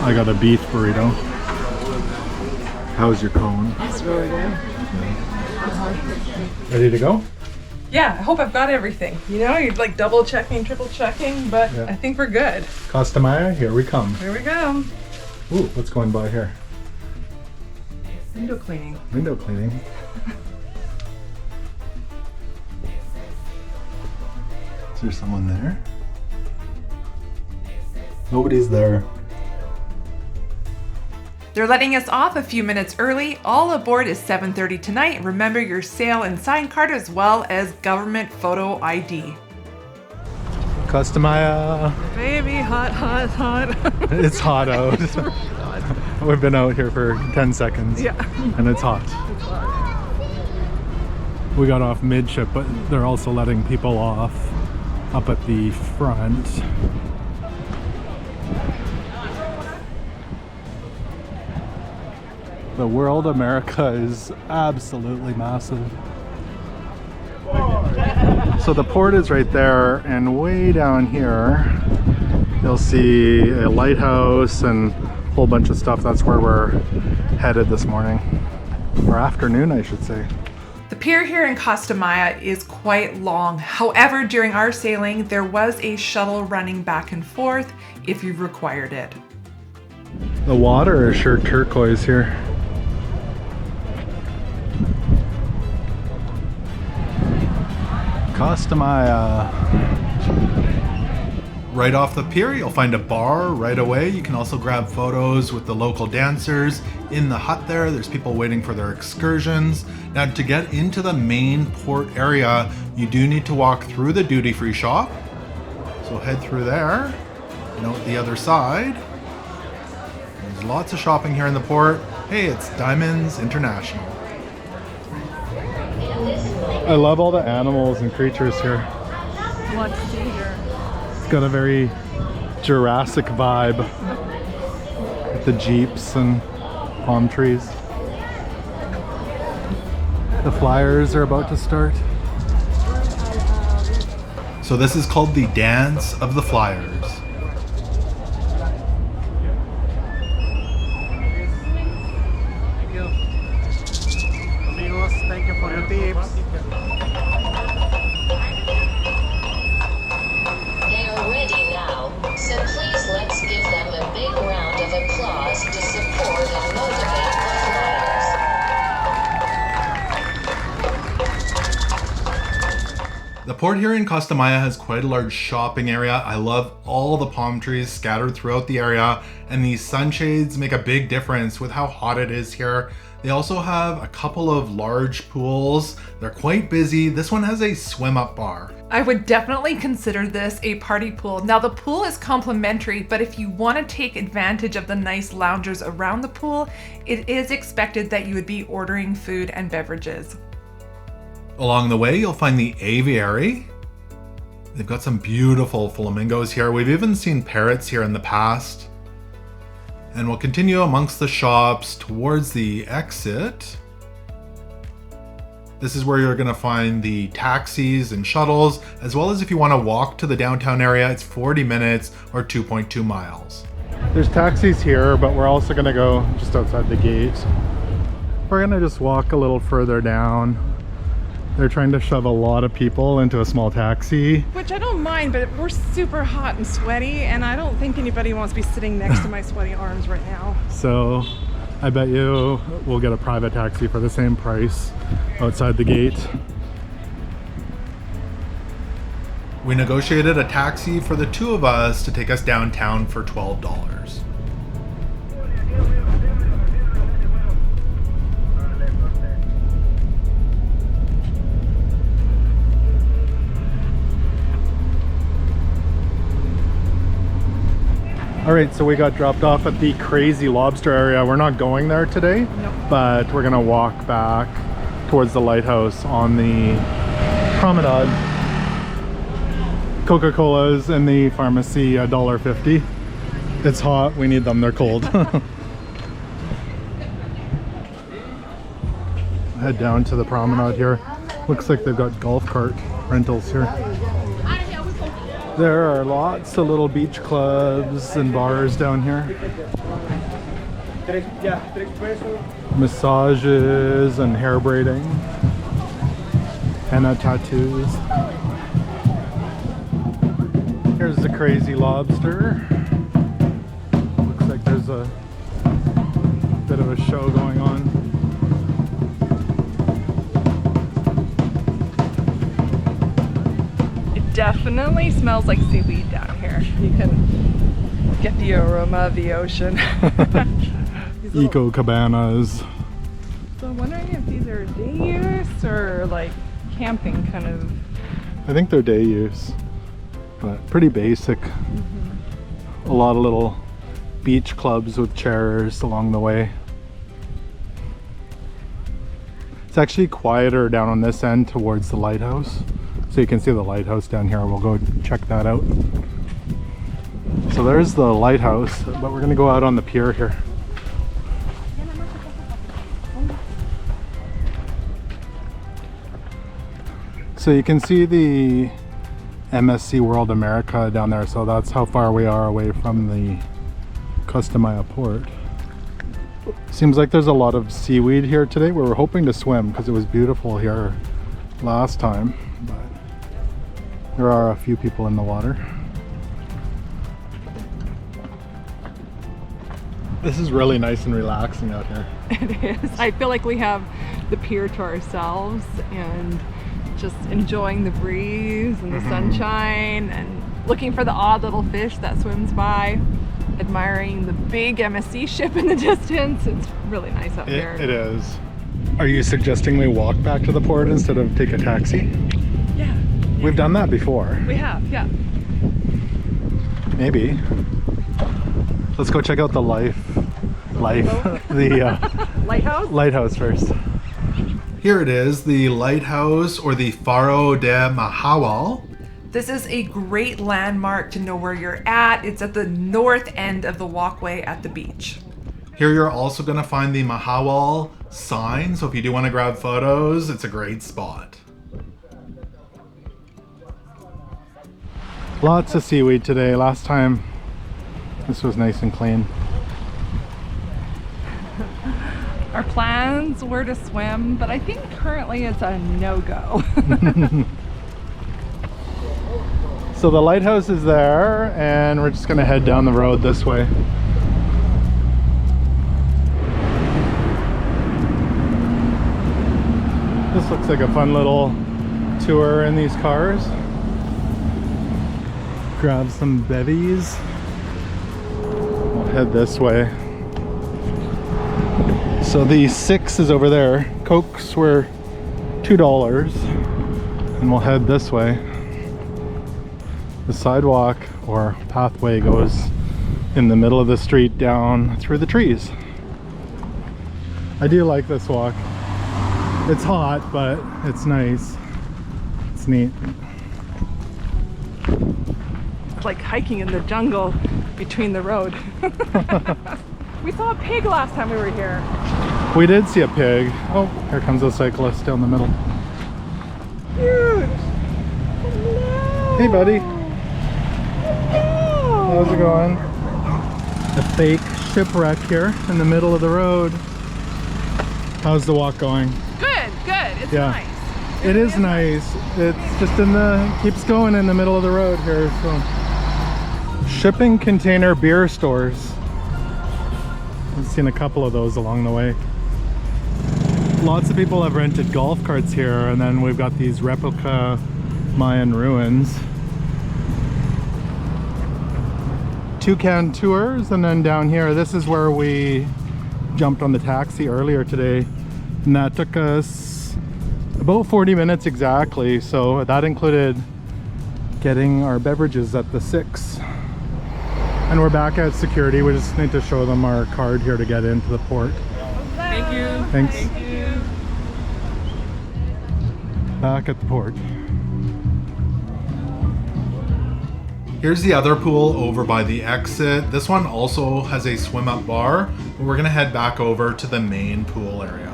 I got a beef burrito. How's your cone? It's really good. Ready to go? Yeah, I hope I've got everything. You know, you're like double checking, triple checking, but Yeah. I think we're good. Costa Maya, here we come. Here we go. Ooh, what's going by here? Window cleaning. Window cleaning. Is there someone there? Nobody's there. They're letting us off a few minutes early. All aboard is 7:30 tonight. Remember your sail and sign card as well as government photo ID. Costa Maya. Baby, hot, hot, hot. It's hot out. We've been out here for 10 seconds. Yeah. And it's hot. We got off midship, but they're also letting people off up at the front. The world America is absolutely massive. So the port is right there, and way down here you'll see a lighthouse and a whole bunch of stuff. That's where we're headed this morning, or afternoon I should say. The pier here in Costa Maya is quite long. However, during our sailing, there was a shuttle running back and forth if you required it. The water is sure turquoise here. Costa Maya. Right off the pier, you'll find a bar right away. You can also grab photos with the local dancers. In the hut there, there's people waiting for their excursions. Now, to get into the main port area, you do need to walk through the duty-free shop. So head through there. Note the other side. There's lots of shopping here in the port. Hey, it's Diamonds International. I love all the animals and creatures here. What to see here? It's got a very Jurassic vibe with the jeeps and palm trees. The flyers are about to start. So this is called the Dance of the Flyers. Amigos, thank you for your tips. They are ready now, so please let's give them a big round of applause to support and motivate the flyers. The port here in Costa Maya has quite a large shopping area. I love all the palm trees scattered throughout the area, and these sunshades make a big difference with how hot it is here. They also have a couple of large pools. They're quite busy. This one has a swim up bar. I would definitely consider this a party pool. Now the pool is complimentary, but if you want to take advantage of the nice loungers around the pool, it is expected that you would be ordering food and beverages. Along the way, you'll find the aviary. They've got some beautiful flamingos here. We've even seen parrots here in the past. And we'll continue amongst the shops towards the exit. This is where you're gonna find the taxis and shuttles, as well as if you wanna walk to the downtown area, it's 40 minutes or 2.2 miles. There's taxis here, but we're also gonna go just outside the gate. We're gonna just walk a little further down. They're trying to shove a lot of people into a small taxi. Which I don't mind, but we're super hot and sweaty, and I don't think anybody wants to be sitting next to my sweaty arms right now. So I bet you we'll get a private taxi for the same price outside the gate. We negotiated a taxi for the two of us to take us downtown for $12. All right, so we got dropped off at the Crazy Lobster area. We're not going there today, Nope. but we're gonna walk back towards the lighthouse on the promenade. Coca-Cola's in the pharmacy, $1.50. It's hot, we need them, they're cold. Head down to the promenade here. Looks like they've got golf cart rentals here. There are lots of little beach clubs and bars down here. Massages and hair braiding. Henna tattoos. Here's the Crazy Lobster. Looks like there's a bit of a show going on. Definitely smells like seaweed down here. You can get the aroma of the ocean. Eco cabanas. So I'm wondering if these are day use or like camping kind of. I think they're day use, but pretty basic. A lot of little beach clubs with chairs along the way. It's actually quieter down on this end towards the lighthouse. So you can see the lighthouse down here. We'll go check that out. So there's the lighthouse, but we're gonna go out on the pier here. So you can see the MSC World America down there. So that's how far we are away from the Costa Maya port. Seems like there's a lot of seaweed here today. We were hoping to swim because it was beautiful here last time, but there are a few people in the water. This is really nice and relaxing out here. It is. I feel like we have the pier to ourselves and just enjoying the breeze and the sunshine and looking for the odd little fish that swims by, admiring the big MSC ship in the distance. It's really nice out here. It is. Are you suggesting we walk back to the port instead of take a taxi? Yeah. We've done that before. We have, yeah. Maybe. Let's go check out the lighthouse first. Here it is, the lighthouse or the Faro de Mahawal. This is a great landmark to know where you're at. It's at the north end of the walkway at the beach. Here you're also going to find the Mahawal sign, so if you do want to grab photos, it's a great spot. Lots of seaweed today. Last time this was nice and clean. Our plans were to swim, but I think currently it's a no-go. So the lighthouse is there, and we're just gonna head down the road this way. This looks like a fun little tour in these cars. Grab some bevies. We'll head this way. So the 6 is over there. Cokes were $2, and we'll head this way. The sidewalk or pathway goes in the middle of the street down through the trees. I do like this walk. It's hot, but it's nice. It's neat. It's like hiking in the jungle between the road. We saw a pig last time we were here. We did see a pig. Oh, here comes a cyclist down the middle. Huge. Hello. Hey, buddy. Hello. How's it going? A fake shipwreck here in the middle of the road. How's the walk going? Good, good. It's Yeah. nice. It is nice. It's just keeps going in the middle of the road here. So, shipping container beer stores. I've seen a couple of those along the way. Lots of people have rented golf carts here, and then we've got these replica Mayan ruins. Toucan tours, and then down here, this is where we jumped on the taxi earlier today, and that took us about 40 minutes exactly. So that included getting our beverages at the 6. And we're back at security. We just need to show them our card here to get into the port. Thank you. Thanks. Thank you. back at the port. Here's the other pool over by the exit. This one also has a swim up bar, but we're gonna head back over to the main pool area.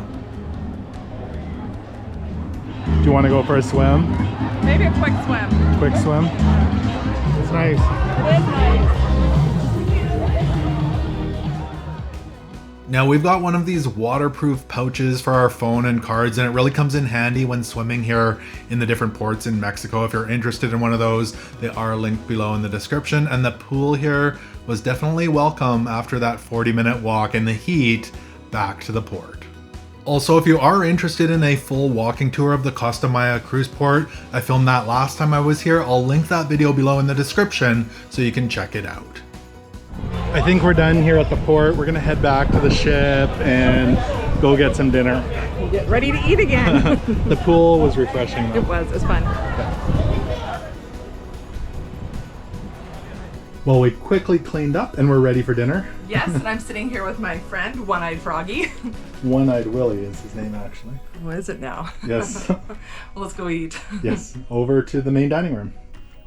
Do you want to go for a swim? Maybe a quick swim. Quick swim? It's nice. Now we've got one of these waterproof pouches for our phone and cards, and it really comes in handy when swimming here in the different ports in Mexico. If you're interested in one of those, they are linked below in the description. And the pool here was definitely welcome after that 40-minute walk in the heat back to the port. Also, if you are interested in a full walking tour of the Costa Maya cruise port, I filmed that last time I was here. I'll link that video below in the description so you can check it out. I think we're done here at the port. We're gonna head back to the ship and go get some dinner. Get ready to eat again. The pool was refreshing though. It was fun. Well, we quickly cleaned up and we're ready for dinner. Yes, and I'm sitting here with my friend, One-Eyed Froggy. One-Eyed Willie is his name actually. What is it now? Yes. Well, let's go eat. Yes, over to the main dining room.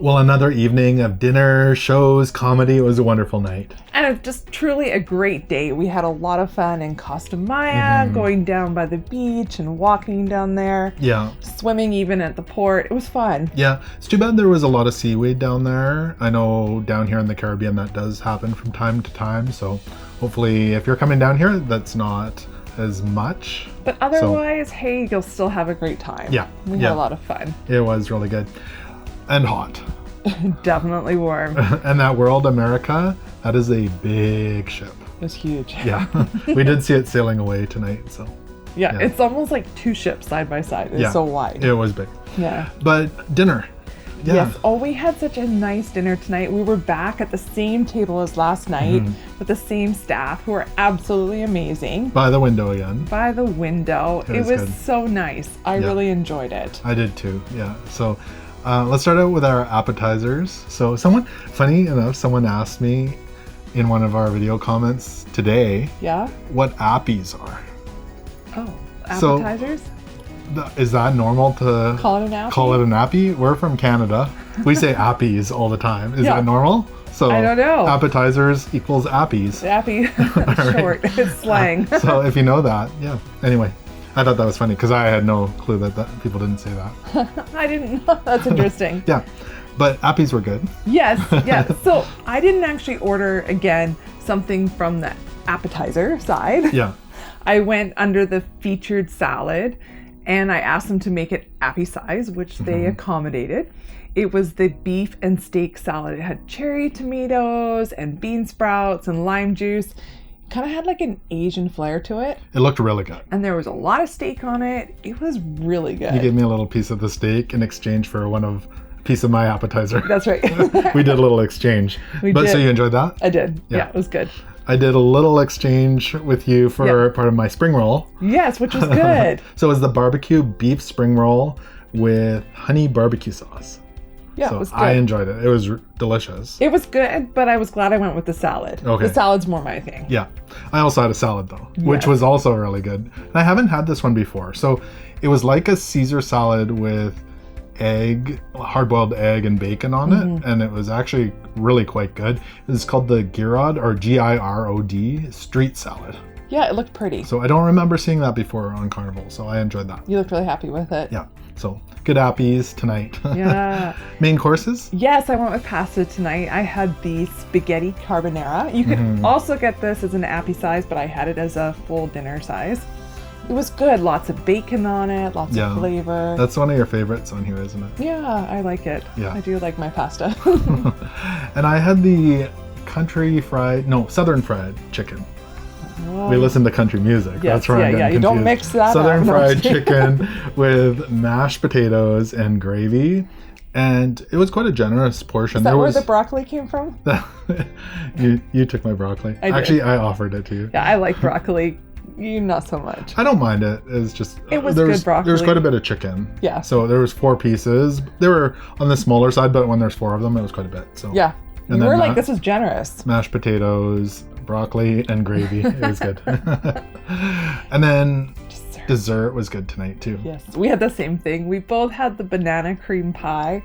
Well, another evening of dinner, shows, comedy. It was a wonderful night. And it's just truly a great day. We had a lot of fun in Costa Maya, going down by the beach and walking down there. Yeah. Swimming even at the port. It was fun. Yeah. It's too bad there was a lot of seaweed down there. I know down here in the Caribbean that does happen from time to time. So hopefully if you're coming down here, that's not as much. But otherwise, hey, you'll still have a great time. Yeah. We had a lot of fun. It was really good. And hot. Definitely warm. And that World America, that is a big ship. It was huge. Yeah. We did see it sailing away tonight, so. Yeah, it's almost like two ships side by side. It's so wide. It was big. Yeah. But dinner. Yeah. Yes. Oh, we had such a nice dinner tonight. We were back at the same table as last night with the same staff who were absolutely amazing. By the window again. By the window. It was good. so nice. I really enjoyed it. I did too, yeah. So let's start out with our appetizers. So funny enough, someone asked me in one of our video comments today what appies are. Oh, appetizers? Is that normal to call it an appy? Call it an appy? We're from Canada. We say appies all the time. Is that normal? So I don't know. Appetizers equals appies. Appy, short. It's slang. So if you know that, yeah. Anyway, I thought that was funny because I had no clue that people didn't say that. I didn't know. That's interesting. Yeah, but appies were good. Yes, yes. So I didn't actually order, again, something from the appetizer side. Yeah. I went under the featured salad and I asked them to make it appy size, which they accommodated. It was the beef and steak salad. It had cherry tomatoes and bean sprouts and lime juice. Kind of had like an Asian flair to it. It looked really good. And there was a lot of steak on it. It was really good. You gave me a little piece of the steak in exchange for a piece of my appetizer. That's right. We did a little exchange. So you enjoyed that? I did. Yeah, it was good. I did a little exchange with you for part of my spring roll. Yes, which was good. So it was the barbecue beef spring roll with honey barbecue sauce. Yeah, so it was good. I enjoyed it. It was delicious. It was good, but I was glad I went with the salad. Okay. The salad's more my thing. Yeah. I also had a salad though, which was also really good. And I haven't had this one before. So it was like a Caesar salad with hard-boiled egg and bacon on it, and it was actually really quite good. It's called the Girod, or Girod street salad. Yeah, it looked pretty. So I don't remember seeing that before on Carnival, so I enjoyed that. You looked really happy with it. Yeah, so good appies tonight. Yeah. Main courses? Yes, I went with pasta tonight. I had the spaghetti carbonara. You could also get this as an appy size, but I had it as a full dinner size. It was good. Lots of bacon on it, lots of flavor. That's one of your favorites on here, isn't it? Yeah, I like it. Yeah. I do like my pasta. And I had the southern fried chicken. We listen to country music. Yes, that's right. Yeah, you don't mix that Southern up. fried chicken with mashed potatoes and gravy. And it was quite a generous portion. Is that where the broccoli came from? You took my broccoli. I did. Actually, I offered it to you. Yeah, I like broccoli. You not so much. I don't mind it. It's just good broccoli. There was quite a bit of chicken. Yeah. So there was 4 pieces. They were on the smaller side, but when there's 4 of them, it was quite a bit. So yeah. You were like, this is generous. Mashed potatoes, broccoli, and gravy. It was good. And then Dessert was good tonight too. Yes, we had the same thing. We both had the banana cream pie.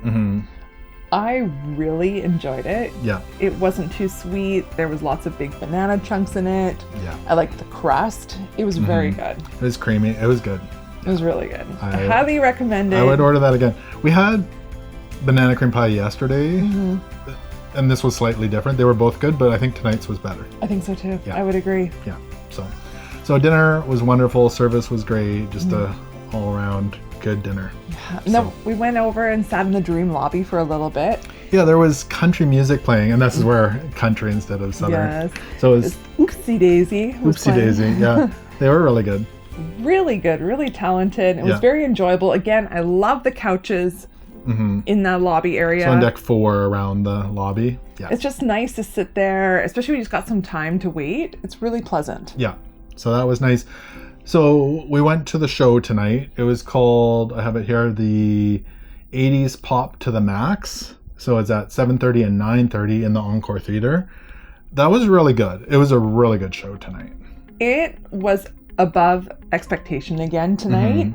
I really enjoyed it. Yeah. It wasn't too sweet. There was lots of big banana chunks in it. Yeah. I liked the crust. It was very good. It was creamy. It was good. It was really good. I highly recommend it. I would order that again. We had banana cream pie yesterday, and this was slightly different. They were both good, but I think tonight's was better. I think so too. Yeah. I would agree. Yeah. So dinner was wonderful. Service was great. Just a all-around good dinner. No, we went over and sat in the Dream lobby for a little bit. Yeah, there was country music playing, and this is where country instead of southern. Yes. So it was Oopsie Daisy. was Oopsie playing. Daisy. Yeah, they were really good. Really good, really talented. It was very enjoyable. Again, I love the couches in that lobby area. So on deck 4 around the lobby. Yeah. It's just nice to sit there, especially when you just got some time to wait. It's really pleasant. Yeah. So that was nice. So we went to the show tonight. It was called, I have it here, the 80s Pop to the Max. So it's at 7:30 and 9:30 in the Encore Theater. That was really good. It was a really good show tonight. It was above expectation again tonight.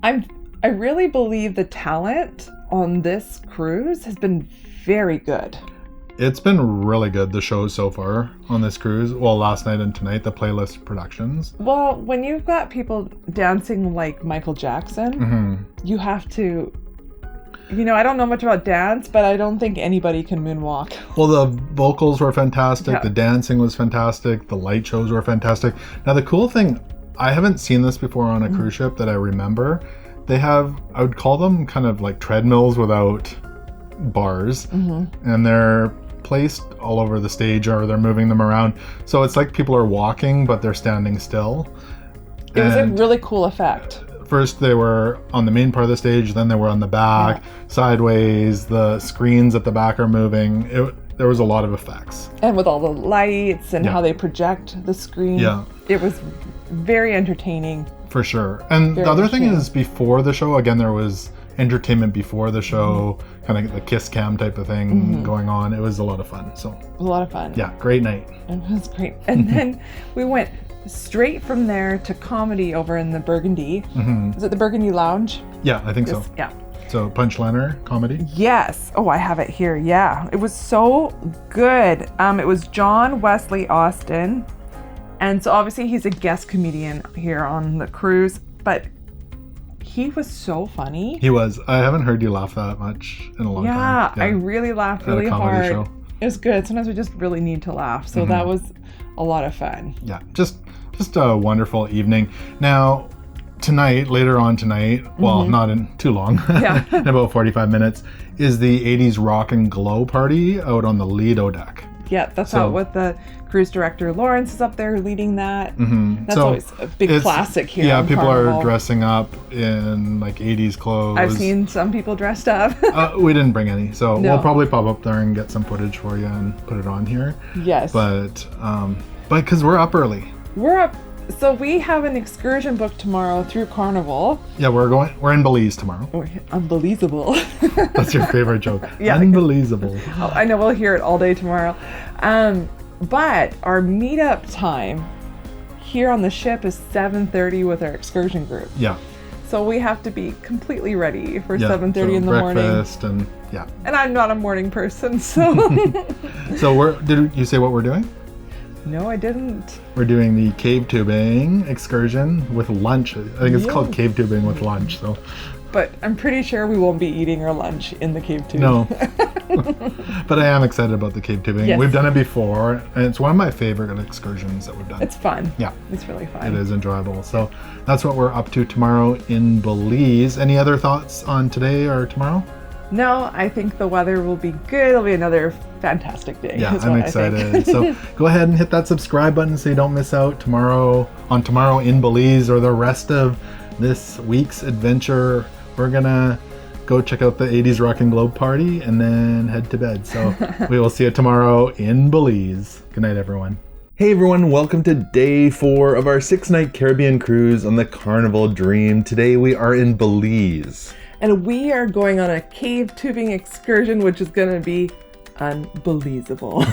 I really believe the talent on this cruise has been very good. It's been really good, the shows so far on this cruise. Well, last night and tonight, the Playlist Productions. Well, when you've got people dancing like Michael Jackson, you have to, I don't know much about dance, but I don't think anybody can moonwalk. Well, the vocals were fantastic. The dancing was fantastic. The light shows were fantastic. Now, the cool thing, I haven't seen this before on a cruise ship that I remember. They have, I would call them kind of like treadmills without bars. And they're placed all over the stage, or they're moving them around. So it's like people are walking, but they're standing still. It was a really cool effect. First they were on the main part of the stage, then they were on the back, sideways, the screens at the back are moving. There was a lot of effects. And with all the lights and how they project the screen. It was very entertaining. For sure. And the other thing is, before the show, again, there was entertainment before the show, kind of the kiss cam type of thing going on. It was a lot of fun. So a lot of fun. Yeah, great night. It was great. And then we went straight from there to comedy over in the Burgundy. Is it the Burgundy Lounge? Yeah, I think so. Yeah. So Punch Liner comedy? Yes. Oh, I have it here. Yeah. It was so good. It was John Wesley Austin. And so obviously he's a guest comedian here on the cruise, but he was so funny. He was. I haven't heard you laugh that much in a long time. Yeah, I really laughed really hard. Show. It was good. Sometimes we just really need to laugh. So that was a lot of fun. Yeah, just a wonderful evening. Now, tonight, later on tonight, well, not in too long, in about 45 minutes, is the 80s Rock and Glow party out on the Lido deck. Yeah, that's out with the cruise director. Lawrence is up there leading that. That's always a big classic here. Yeah, on people Carnival. are dressing up in like 80s clothes. I've seen some people dressed up. We didn't bring any, so we'll probably pop up there and get some footage for you and put it on here. Yes. But because we're up early. We're up. So we have an excursion booked tomorrow through Carnival. Yeah, we're in Belize tomorrow. Oh, unbelievable. That's your favorite joke. Yeah. Unbelievable. Oh, I know, we'll hear it all day tomorrow. But our meetup time here on the ship is 7:30 with our excursion group. Yeah. So we have to be completely ready for 7:30 in the breakfast morning. And I'm not a morning person, so. So did you say what we're doing? No, I didn't. We're doing the cave tubing excursion with lunch. I think it's called cave tubing with lunch. So, but I'm pretty sure we won't be eating our lunch in the cave tube. No. But I am excited about the cave tubing. Yes. We've done it before, and it's one of my favorite excursions that we've done. It's fun. Yeah. It's really fun. It is enjoyable. So that's what we're up to tomorrow in Belize. Any other thoughts on today or tomorrow? No, I think the weather will be good. It'll be another fantastic day. Yeah, I'm excited. So go ahead and hit that subscribe button so you don't miss out tomorrow in Belize or the rest of this week's adventure. We're gonna go check out the 80s Rock and Globe party and then head to bed. So we will see you tomorrow in Belize. Good night, everyone. Hey everyone, welcome to day 4 of our 6-night Caribbean cruise on the Carnival Dream. Today we are in Belize. And we are going on a cave tubing excursion, which is going to be unbelievable.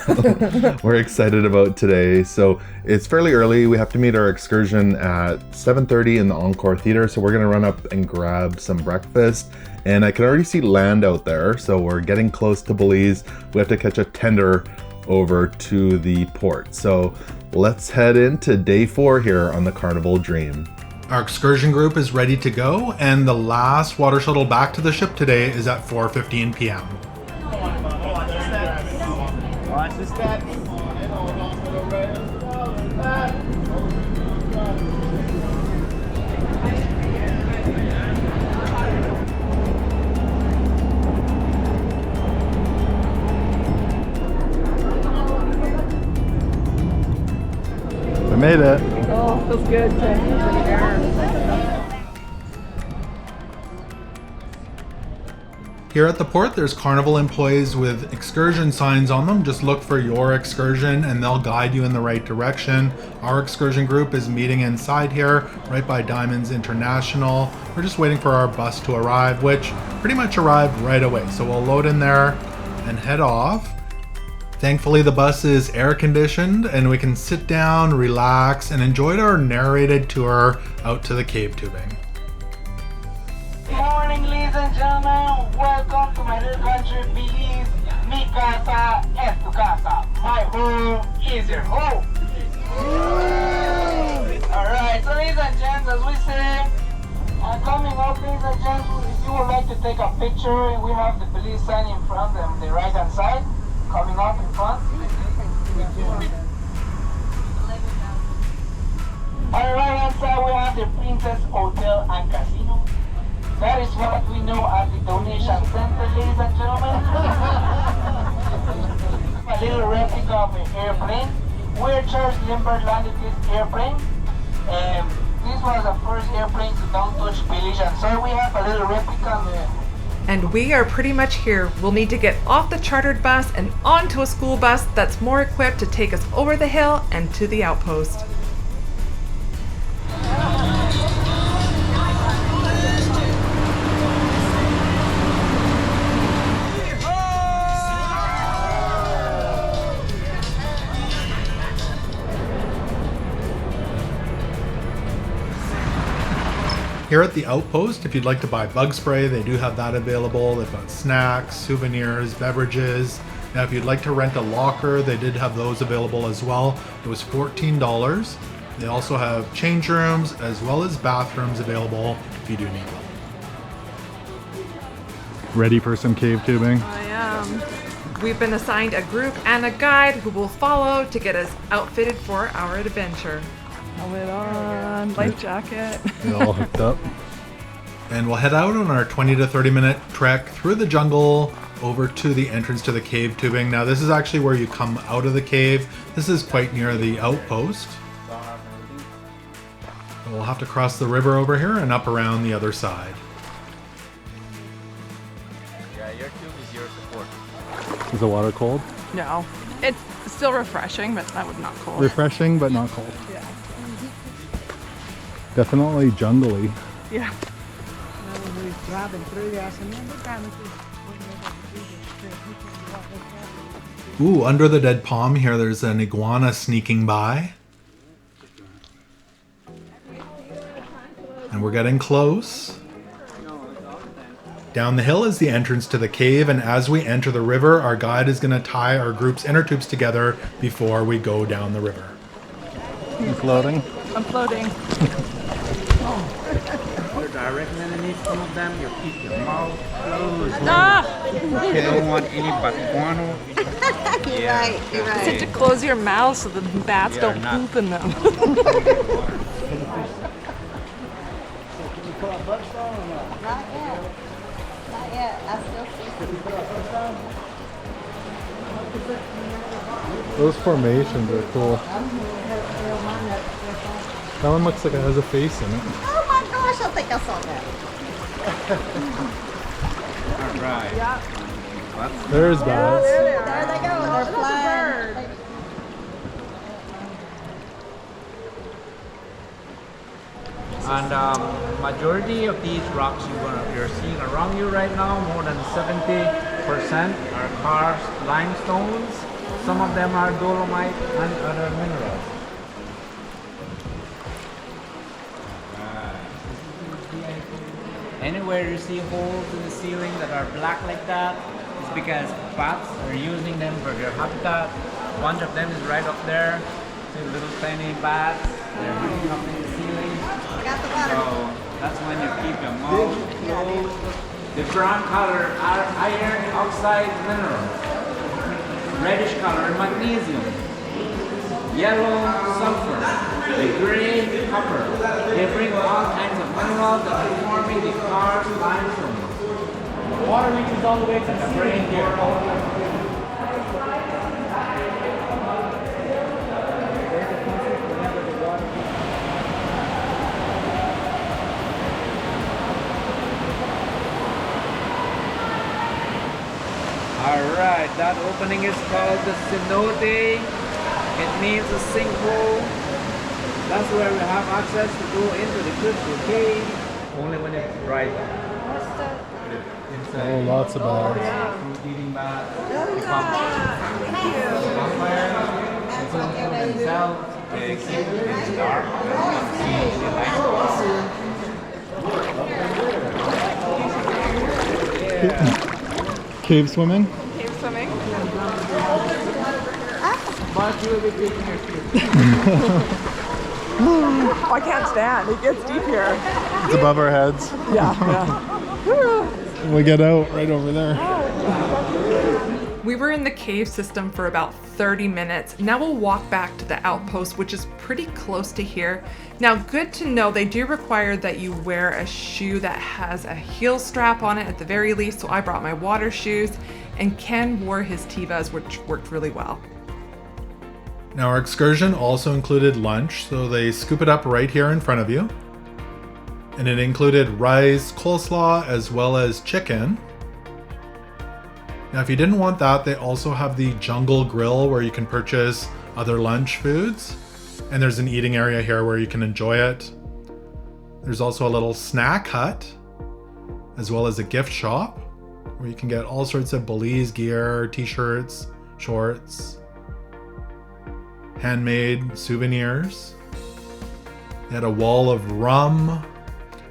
We're excited about today. So it's fairly early. We have to meet our excursion at 7:30 in the Encore Theater. So we're gonna run up and grab some breakfast. And I can already see land out there. So we're getting close to Belize. We have to catch a tender over to the port. So let's head into day 4 here on the Carnival Dream. Our excursion group is ready to go, and the last water shuttle back to the ship today is at 4:15 p.m. Watch the steps. I made it. Oh, feels good. Here at the port, there's Carnival employees with excursion signs on them. Just look for your excursion and they'll guide you in the right direction. Our excursion group is meeting inside here, right by Diamonds International. We're just waiting for our bus to arrive, which pretty much arrived right away. So we'll load in there and head off. Thankfully, the bus is air conditioned and we can sit down, relax, and enjoy our narrated tour out to the cave tubing. Good morning, ladies and gentlemen. Welcome to my little country, Belize. Mi casa es tu casa. My home is your home. Alright, so ladies and gents, as we say, coming up, ladies and gents, if you would like to take a picture, we have the Belize sign in front on the right hand side. Coming up in front. On the right hand side, we have the Princess Hotel and Casino. That is what we know as the donation center, ladies and gentlemen. A little replica of an airplane. Where Charles Lindbergh landed this airplane. This was the first airplane to don't touch Belize, and so we have a little replica there. And we are pretty much here. We'll need to get off the chartered bus and onto a school bus that's more equipped to take us over the hill and to the outpost. Here at the outpost, if you'd like to buy bug spray, they do have that available. They've got snacks, souvenirs, beverages. Now, if you'd like to rent a locker, they did have those available as well. It was $14. They also have change rooms as well as bathrooms available if you do need them. Ready for some cave tubing? I am. We've been assigned a group and a guide who will follow to get us outfitted for our adventure. Helmet on, life jacket. It all hooked up. And we'll head out on our 20 to 30 minute trek through the jungle over to the entrance to the cave tubing. Now, this is actually where you come out of the cave. This is quite near the outpost. We'll have to cross the river over here and up around the other side. Yeah, your tube is your support. Is the water cold? No, it's still refreshing, but that was not cold. Refreshing, but not cold. Yeah. Definitely jungly. Yeah. Ooh, under the dead palm here, there's an iguana sneaking by. And we're getting close. Down the hill is the entrance to the cave, and as we enter the river, our guide is going to tie our group's inner tubes together before we go down the river. You floating? I'm floating. You're directly underneath some of them. You keep your mouth closed. Ah! You don't want any but guano. You're right, you're right. You have to close your mouth so the bats They don't are not. poop in them. Not yet. Not yet. I still see some. Those formations are cool. That one looks like it has a face in it. Oh my gosh, I think I saw that. All right. There's bats. There they go. They're flying. And majority of these rocks you're seeing around you right now, more than 70 are karst limestones. Some of them are dolomite and other minerals. Anywhere you see holes in the ceiling that are black like that, it's because bats are using them for their habitat. A bunch of them is right up there. See little tiny bats. They're hanging up in the ceiling. So that's when you keep your mouth closed. The brown color are iron oxide minerals. Reddish color magnesium. Yellow sulfur. The gray copper. They bring all kinds of minerals that are forming the karst limestone. Water reaches all the way to the brain here. Alright, that opening is called the cenote. It means a sinkhole. That's where we have access to go into the crystal cave, only when it's bright. Oh, lots of bags. Food eating bags. Bonfire. Themselves, they keep it in the dark. Cave swimming? Cave swimming. But you will be taking your cue. Oh, I can't stand. It gets deep here. It's above our heads. Yeah. We get out right over there. We were in the cave system for about 30 minutes. Now we'll walk back to the outpost, which is pretty close to here. Now, good to know, they do require that you wear a shoe that has a heel strap on it at the very least. So I brought my water shoes, and Ken wore his Tevas, which worked really well. Now our excursion also included lunch, so they scoop it up right here in front of you. And it included rice, coleslaw, as well as chicken. Now if you didn't want that, they also have the jungle grill where you can purchase other lunch foods. And there's an eating area here where you can enjoy it. There's also a little snack hut, as well as a gift shop where you can get all sorts of Belize gear, t-shirts, shorts, handmade souvenirs. They had a wall of rum,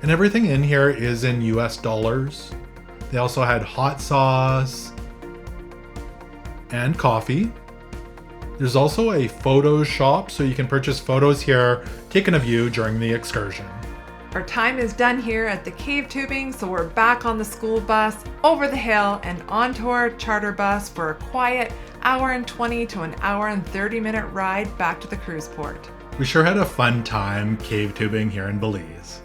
and everything in here is in US dollars. They also had hot sauce and coffee. There's also a photo shop, so you can purchase photos here taken of you during the excursion. Our time is done here at the cave tubing, so we're back on the school bus, over the hill, and onto our charter bus for a quiet hour and 20 to an hour and 30 minute ride back to the cruise port. We sure had a fun time cave tubing here in Belize.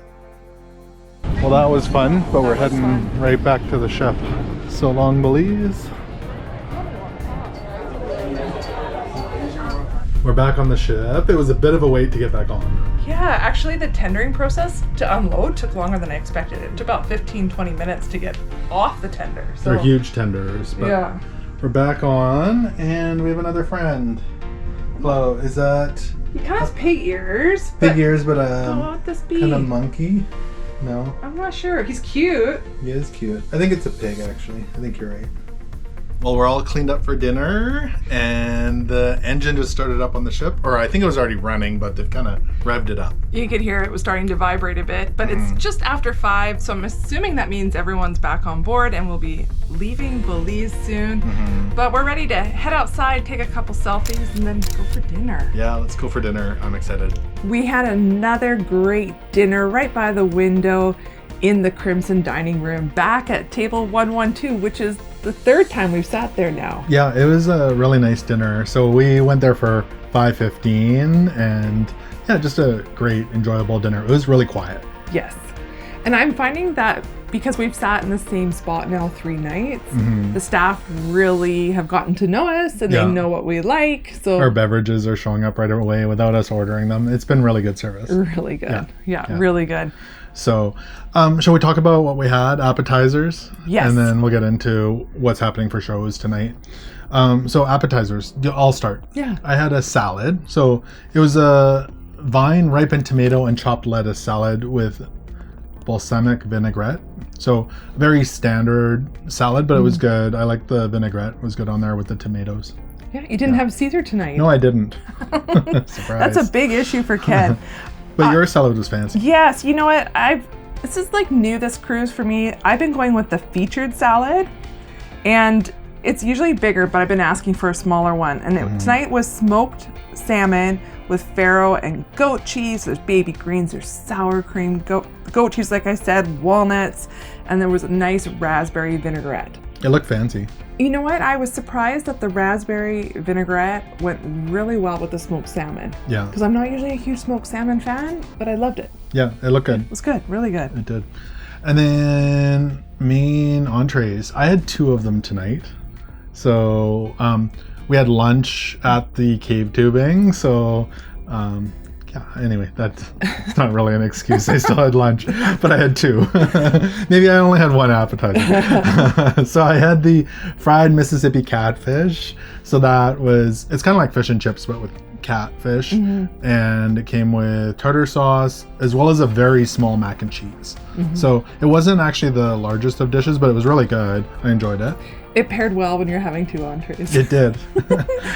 Well, that was fun, but we're heading right back to the ship. So long, Belize. We're back on the ship. It was a bit of a wait to get back on. Yeah, actually the tendering process to unload took longer than I expected. It took about 15-20 minutes to get off the tender. So They're huge tenders, but yeah. We're back on, and we have another friend. Hello, is that He kind of has pig ears. pig ears, but What would this be? kind of monkey? No, I'm not sure. He's cute. he is cute. I think it's a pig, actually. I think you're right. Well, we're all cleaned up for dinner, and the engine just started up on the ship. Or I think it was already running, but they've kind of revved it up. You could hear it was starting to vibrate a bit, but it's just after 5, so I'm assuming that means everyone's back on board and we'll be leaving Belize soon. But we're ready to head outside, take a couple selfies, and then go for dinner. Yeah, let's go for dinner. I'm excited. We had another great dinner right by the window in the Crimson dining room back at table 112, which is the 3rd time we've sat there now. Yeah, it was a really nice dinner. So we went there for 5:15, and yeah, just a great, enjoyable dinner. It was really quiet. Yes. And I'm finding that because we've sat in the same spot now 3 nights, the staff really have gotten to know us and Yeah. they know what we like. So Our beverages are showing up right away without us ordering them. It's been really good service. really good. Yeah. Really good. So, shall we talk about what we had? Appetizers? Yes. And then we'll get into what's happening for shows tonight. So appetizers, I'll start. Yeah. I had a salad. So it was a vine, ripened tomato, and chopped lettuce salad with balsamic vinaigrette. So very standard salad, but it was good. I like the vinaigrette. It was good on there with the tomatoes. Yeah, you didn't have Caesar tonight. No, I didn't. Surprise. That's a big issue for Ken. But your salad was fancy. Yes, you know what? This is like new this cruise for me. I've been going with the featured salad, and it's usually bigger, but I've been asking for a smaller one. And tonight was smoked salmon with farro and goat cheese. There's baby greens, there's sour cream, goat cheese, like I said, walnuts, and there was a nice raspberry vinaigrette. It looked fancy. You know what? I was surprised that the raspberry vinaigrette went really well with the smoked salmon. Yeah. Because I'm not usually a huge smoked salmon fan, but I loved it. Yeah, it looked good. It was good, really good. It did. And then main entrees. I had 2 of them tonight. So we had lunch at the cave tubing. So anyway, that's not really an excuse. I still had lunch, but I had 2. Maybe I only had 1 appetizer. So I had the fried Mississippi catfish. So it's kind of like fish and chips, but with catfish. And it came with tartar sauce, as well as a very small mac and cheese. So it wasn't actually the largest of dishes, but it was really good. I enjoyed it. It paired well when you're having 2 entrees. It did.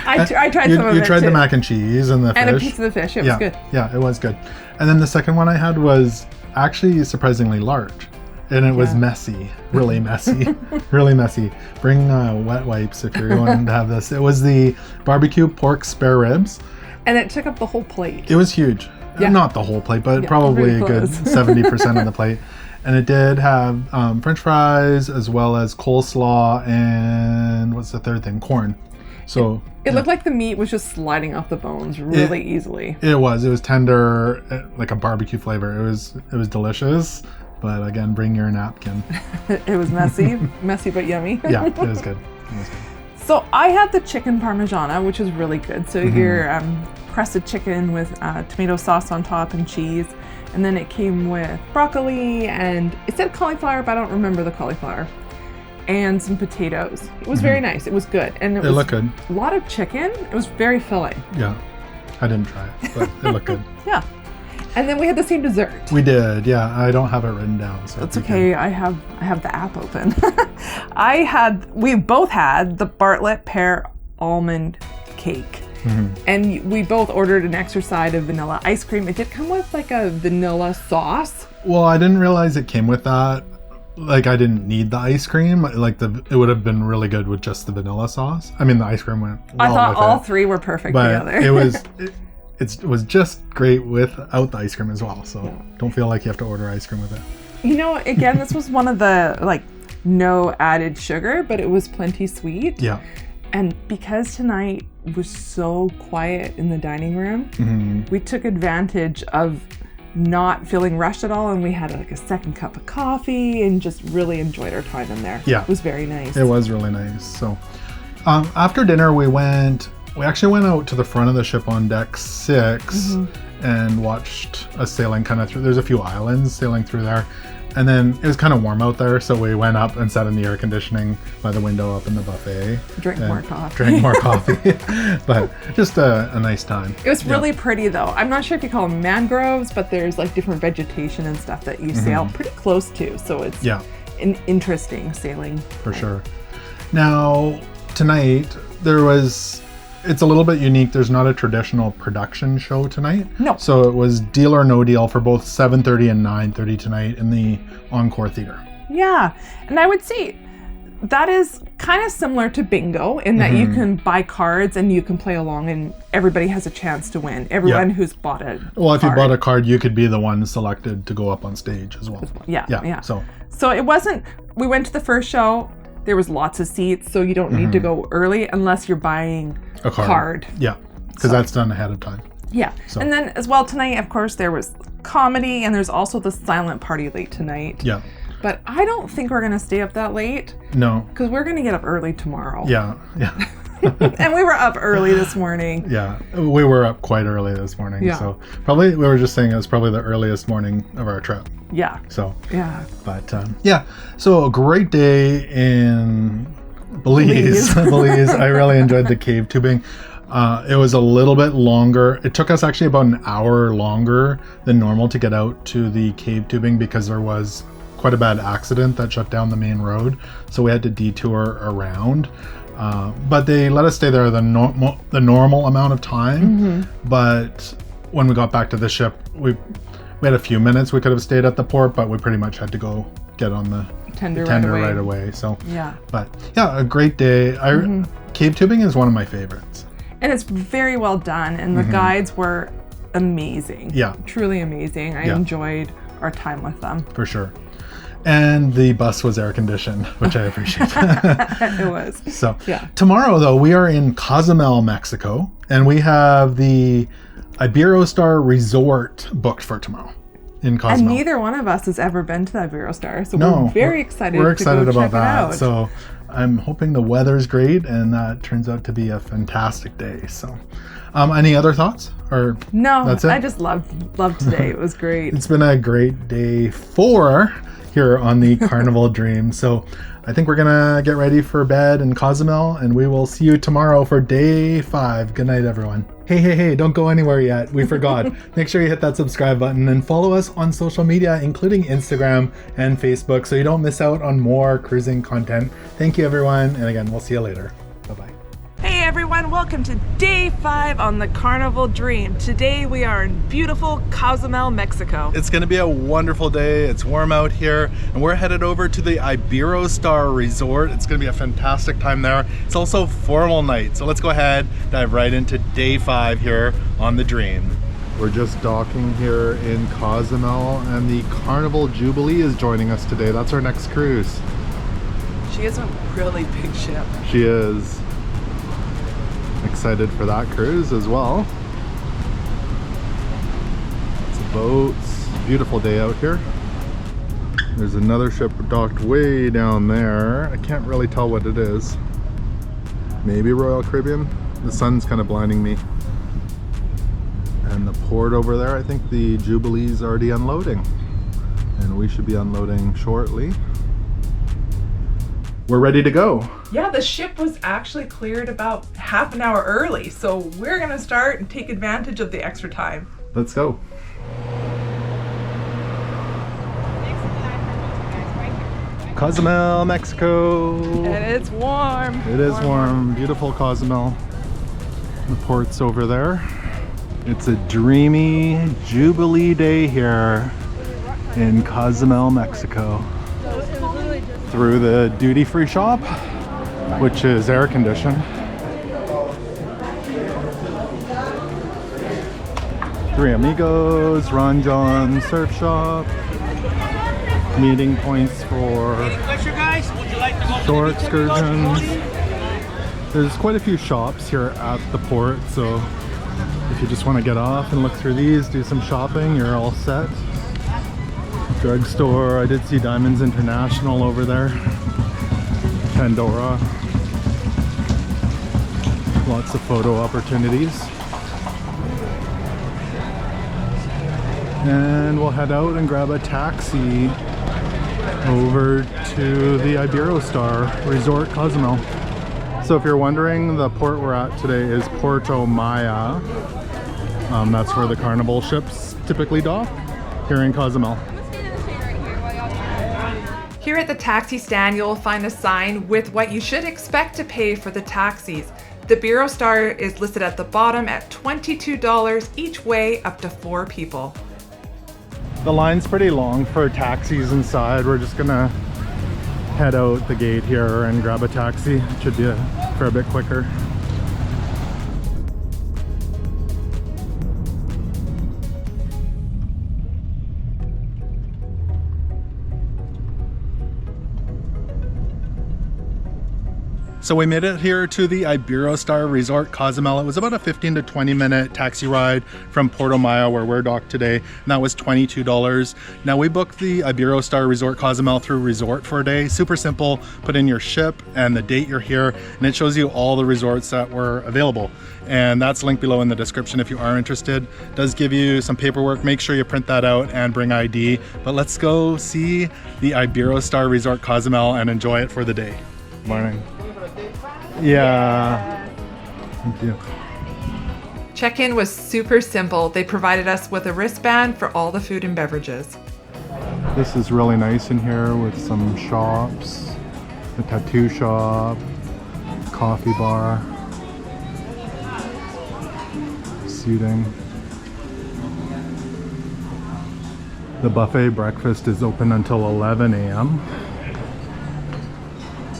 I tried some of it. You tried too. the mac and cheese and the fish. And a piece of the fish. It was good. Yeah, it was good. And then the second one I had was actually surprisingly large. And it was messy. Really messy. Really messy. Bring wet wipes if you're going to have this. It was the barbecue pork spare ribs. And it took up the whole plate. It was huge. Yeah. Not the whole plate, but Yeah, probably really a good close. 70% of the plate. And it did have French fries, as well as coleslaw, and what's the third thing? Corn. So it looked like the meat was just sliding off the bones really easily. It was tender, like a barbecue flavor. It was delicious. But again, bring your napkin. It was messy, messy but yummy. Yeah, it was good. So I had the chicken parmigiana, which was really good. So your crusted chicken with tomato sauce on top and cheese. And then it came with broccoli, and it said cauliflower, but I don't remember the cauliflower. And some potatoes. It was very nice. It was good. And it was looked good. A lot of chicken. It was very filling. Yeah. I didn't try it, but it looked good. Yeah. And then we had the same dessert. We did, yeah. I don't have it written down. So that's okay. I have the app open. We both had the Bartlett pear almond cake. And we both ordered an extra side of vanilla ice cream. It did come with like a vanilla sauce. Well, I didn't realize it came with that. Like, I didn't need the ice cream. Like, it would have been really good with just the vanilla sauce. I mean, the ice cream went well. I thought with all it, 3 were perfect but together. it was just great without the ice cream as well. So don't feel like you have to order ice cream with it. You know, again, this was one of the like no added sugar, but it was plenty sweet. Yeah. And because tonight was so quiet in the dining room, we took advantage of not feeling rushed at all, and we had like a second cup of coffee and just really enjoyed our time in there. Yeah. It was very nice. It was really nice. So after dinner, we actually went out to the front of the ship on deck 6 and watched a sailing kind of through. There's a few islands sailing through there. And then it was kind of warm out there, so we went up and sat in the air conditioning by the window up in the buffet. Drank more coffee. Drank more coffee. But just a nice time. It was really pretty though. I'm not sure if you call them mangroves, but there's like different vegetation and stuff that you sail pretty close to. So it's an interesting sailing. For sure. Now, tonight, it's a little bit unique. There's not a traditional production show tonight. No. So it was Deal or No Deal for both 7:30 and 9:30 tonight in the Encore Theater. Yeah. And I would say that is kind of similar to bingo in that you can buy cards and you can play along and everybody has a chance to win. Everyone who's bought a Well, if you bought a card, you could be the one selected to go up on stage as well. Yeah. So it wasn't, we went to the first show, there was lots of seats, so you don't need to go early unless you're buying a card. Yeah, because that's done ahead of time. Yeah. So. And then as well tonight, of course, there was comedy and there's also the silent party late tonight. Yeah. But I don't think we're going to stay up that late. No. Because we're going to get up early tomorrow. Yeah. And we were up early this morning. Yeah, we were up quite early this morning. Yeah. So probably, we were just saying it was probably the earliest morning of our trip. Yeah. So. Yeah. But so a great day in Belize. Belize. I really enjoyed the cave tubing. It was a little bit longer. It took us actually about an hour longer than normal to get out to the cave tubing because there was quite a bad accident that shut down the main road. So we had to detour around. But they let us stay there the normal amount of time. But when we got back to the ship, we had a few minutes we could have stayed at the port, but we pretty much had to go get on the tender right away. So yeah, but yeah, a great day. Cave tubing is one of my favorites. And it's very well done, and the guides were amazing. Yeah. Truly amazing. I enjoyed our time with them. For sure. And the bus was air conditioned, which I appreciate. It was. So yeah. Tomorrow, though, we are in Cozumel, Mexico, and we have the Iberostar Resort booked for tomorrow in Cozumel. And neither one of us has ever been to the Iberostar, so we're very excited. We're excited to go about check that. It out. So I'm hoping the weather's great, and that turns out to be a fantastic day. So, any other thoughts? Or no, that's it? I just loved today. It was great. It's been a great day 4 here on the Carnival Dream. So I think we're gonna get ready for bed in Cozumel, and we will see you tomorrow for day 5. Good night, everyone. Hey, don't go anywhere yet. We forgot. Make sure you hit that subscribe button and follow us on social media, including Instagram and Facebook, so you don't miss out on more cruising content. Thank you, everyone. And again, we'll see you later. Bye-bye. Hey everyone, welcome to day 5 on the Carnival Dream. Today we are in beautiful Cozumel, Mexico. It's going to be a wonderful day. It's warm out here, and we're headed over to the Iberostar Resort. It's going to be a fantastic time there. It's also formal night, so let's go ahead, dive right into day 5 here on the Dream. We're just docking here in Cozumel, and the Carnival Jubilee is joining us today. That's our next cruise. She is a really big ship. She is. Excited for that cruise as well. It's a boats. Beautiful day out here. There's another ship docked way down there. I can't really tell what it is. Maybe Royal Caribbean. The sun's kind of blinding me. And the port over there, I think the Jubilee's already unloading. And we should be unloading shortly. We're ready to go. Yeah, the ship was actually cleared about half an hour early, so we're gonna start and take advantage of the extra time. Let's go. Cozumel, Mexico. And it's warm. It is warm. Beautiful Cozumel. The port's over there. It's a dreamy Jubilee day here in Cozumel, Mexico. Through the duty-free shop, which is air conditioned. Three Amigos, Ron John Surf Shop, meeting points for shore excursions. There's quite a few shops here at the port, so if you just want to get off and look through these, do some shopping, you're all set. Drugstore, I did see Diamonds International over there. Pandora. Lots of photo opportunities. And we'll head out and grab a taxi over to the Iberostar Resort Cozumel. So if you're wondering, the port we're at today is Puerto Maya. That's where the Carnival ships typically dock here in Cozumel. Here at the taxi stand, you'll find a sign with what you should expect to pay for the taxis. The Iberostar is listed at the bottom at $22 each way, up to 4 people. The line's pretty long for taxis inside. We're just gonna head out the gate here and grab a taxi. It should be a fair bit quicker. So we made it here to the Iberostar Resort Cozumel. It was about a 15 to 20 minute taxi ride from Puerto Maya, where we're docked today, and that was $22. Now we booked the Iberostar Resort Cozumel through Resort for a day. Super simple. Put in your ship and the date you're here, and it shows you all the resorts that were available. And that's linked below in the description if you are interested. It does give you some paperwork. Make sure you print that out and bring ID. But let's go see the Iberostar Resort Cozumel and enjoy it for the day. Morning. Yeah. Thank you. Check-in was super simple. They provided us with a wristband for all the food and beverages. This is really nice in here with some shops, a tattoo shop, coffee bar, seating. The buffet breakfast is open until 11 a.m.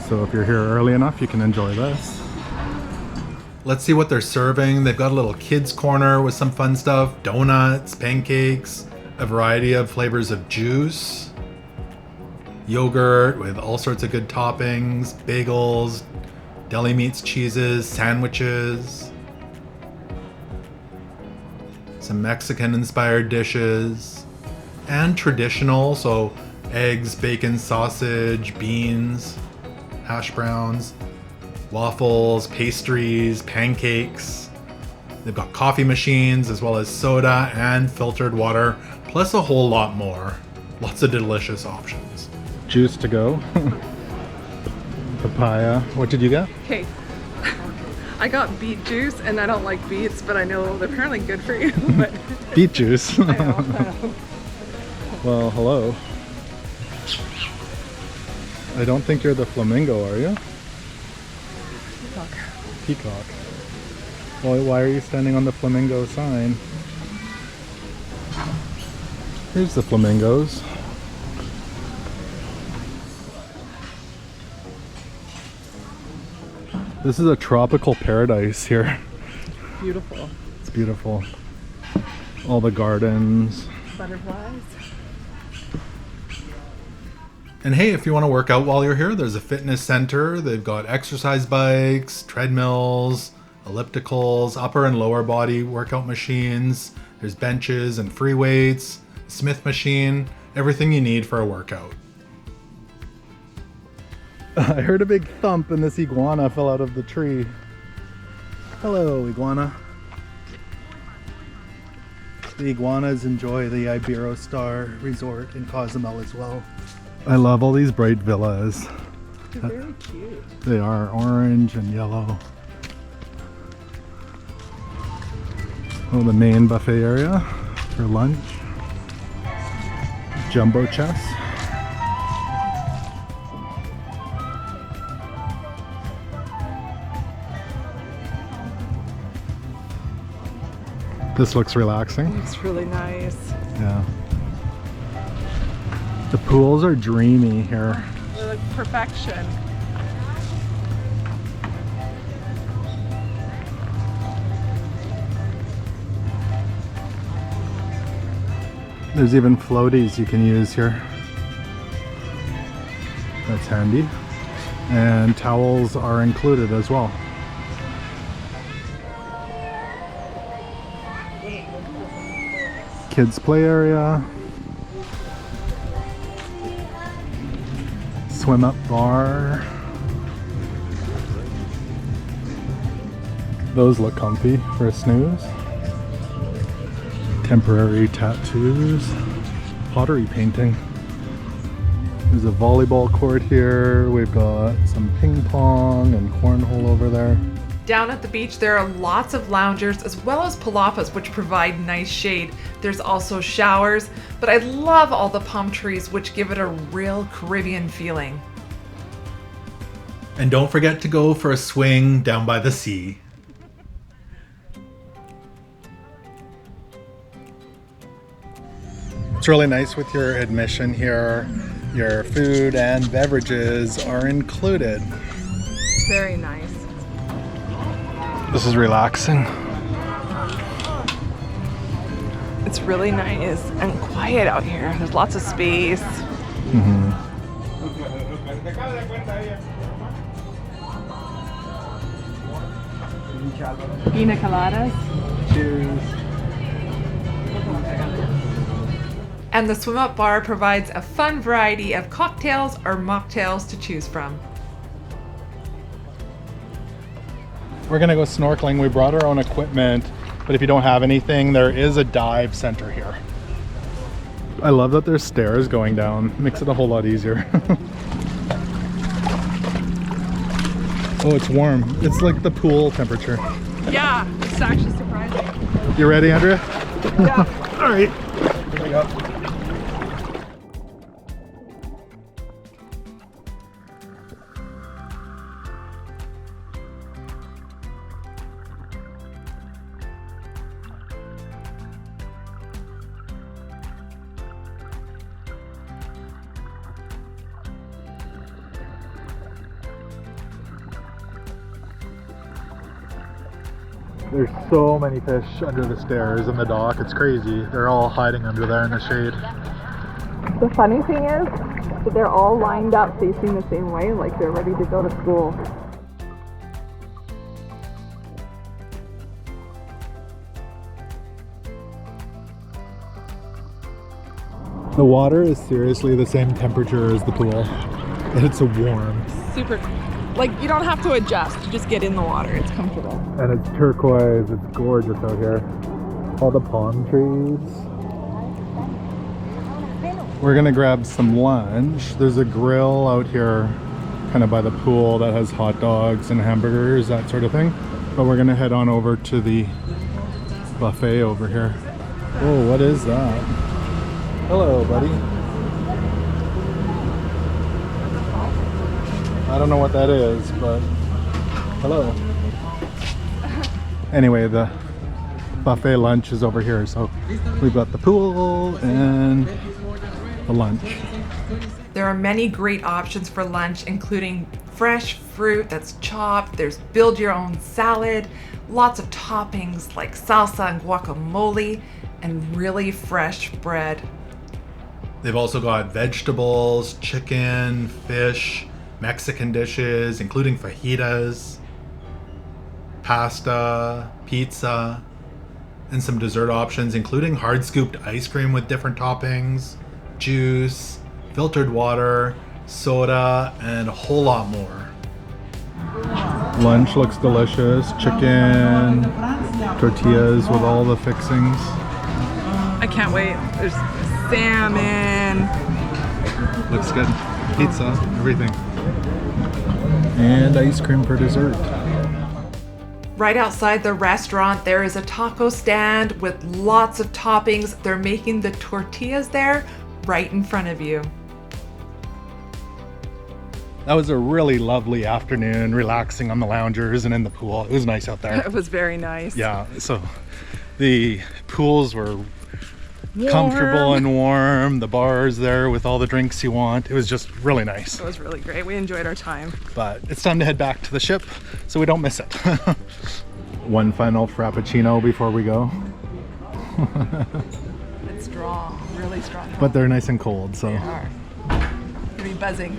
So if you're here early enough, you can enjoy this. Let's see what they're serving. They've got a little kids corner with some fun stuff. Donuts, pancakes, a variety of flavors of juice, yogurt with all sorts of good toppings, bagels, deli meats, cheeses, sandwiches, some Mexican-inspired dishes, and traditional, so eggs, bacon, sausage, beans, hash browns, waffles, pastries, pancakes. They've got coffee machines as well as soda and filtered water, plus a whole lot more. Lots of delicious options. Juice to go. Papaya. What did you get? Okay. I got beet juice, and I don't like beets, but I know they're apparently good for you. But Beet juice. I know. Well, hello. I don't think you're the flamingo, are you? Peacock. Well, why are you standing on the flamingo sign? Here's the flamingos. This is a tropical paradise here. Beautiful. It's beautiful. All the gardens. Butterflies. And hey, if you want to work out while you're here, there's a fitness center. They've got exercise bikes, treadmills, ellipticals, upper and lower body workout machines. There's benches and free weights, Smith machine, everything you need for a workout. I heard a big thump and this iguana fell out of the tree. Hello, iguana. The iguanas enjoy the Iberostar resort in Cozumel as well. I love all these bright villas. They're very cute. They are orange and yellow. Oh, the main buffet area for lunch. Jumbo chest. This looks relaxing. It's really nice. Yeah. The pools are dreamy here. They look perfection. There's even floaties you can use here. That's handy. And towels are included as well. Kids play area. Swim up bar. Those look comfy for a snooze. Temporary tattoos. Pottery painting. There's a volleyball court here. We've got some ping pong and cornhole over there. Down at the beach, there are lots of loungers as well as palapas, which provide nice shade. There's also showers, but I love all the palm trees, which give it a real Caribbean feeling. And don't forget to go for a swing down by the sea. It's really nice with your admission here. Your food and beverages are included. Very nice. This is relaxing. It's really nice and quiet out here. There's lots of space. Pina coladas. Cheers. And the swim up bar provides a fun variety of cocktails or mocktails to choose from. We're gonna go snorkeling. We brought our own equipment, but if you don't have anything, there is a dive center here. I love that there's stairs going down. Makes it a whole lot easier. Oh, it's warm. It's like the pool temperature. Yeah, it's It's actually surprising. You ready, Andrea? Yeah. All right. Here we go. There's so many fish under the stairs in the dock, it's crazy. They're all hiding under there in the shade. The funny thing is that they're all lined up facing the same way, like they're ready to go to school. The water is seriously the same temperature as the pool. It's warm. Super, like you don't have to adjust, you just get in the water, it's comfortable. And it's turquoise, it's gorgeous out here. All the palm trees. We're gonna grab some lunch. There's a grill out here kind of by the pool that has hot dogs and hamburgers, that sort of thing. But we're gonna head on over to the buffet over here. Oh, what is that? Hello, buddy. I don't know what that is, but hello. Anyway, the buffet lunch is over here, so we've got the pool and the lunch. There are many great options for lunch, including fresh fruit that's chopped. There's build your own salad, lots of toppings like salsa and guacamole, and really fresh bread. They've also got vegetables, chicken, fish, Mexican dishes, including fajitas, pasta, pizza, and some dessert options, including hard scooped ice cream with different toppings, juice, filtered water, soda, and a whole lot more. Lunch looks delicious. Chicken, tortillas with all the fixings. I can't wait. There's salmon. Looks good. Pizza, everything. And ice cream for dessert. Right outside the restaurant, there is a taco stand with lots of toppings. They're making the tortillas there right in front of you. That was a really lovely afternoon, relaxing on the loungers and in the pool. It was nice out there. It was very nice. Yeah, so the pools were comfortable and warm. The bars there with all the drinks you want. It was just really nice. It was really great. We enjoyed our time. But it's time to head back to the ship so we don't miss it. One final frappuccino before we go. It's strong, really strong. But they're nice and cold, so. They are. Gonna be buzzing.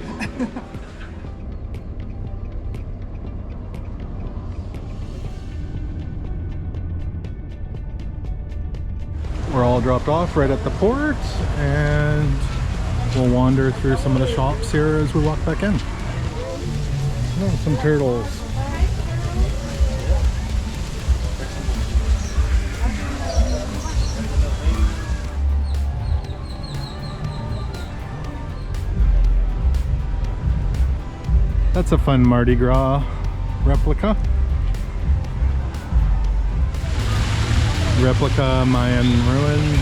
We're all dropped off right at the port, and we'll wander through some of the shops here as we walk back in. Oh, some turtles. That's a fun Mardi Gras replica. Replica Mayan ruin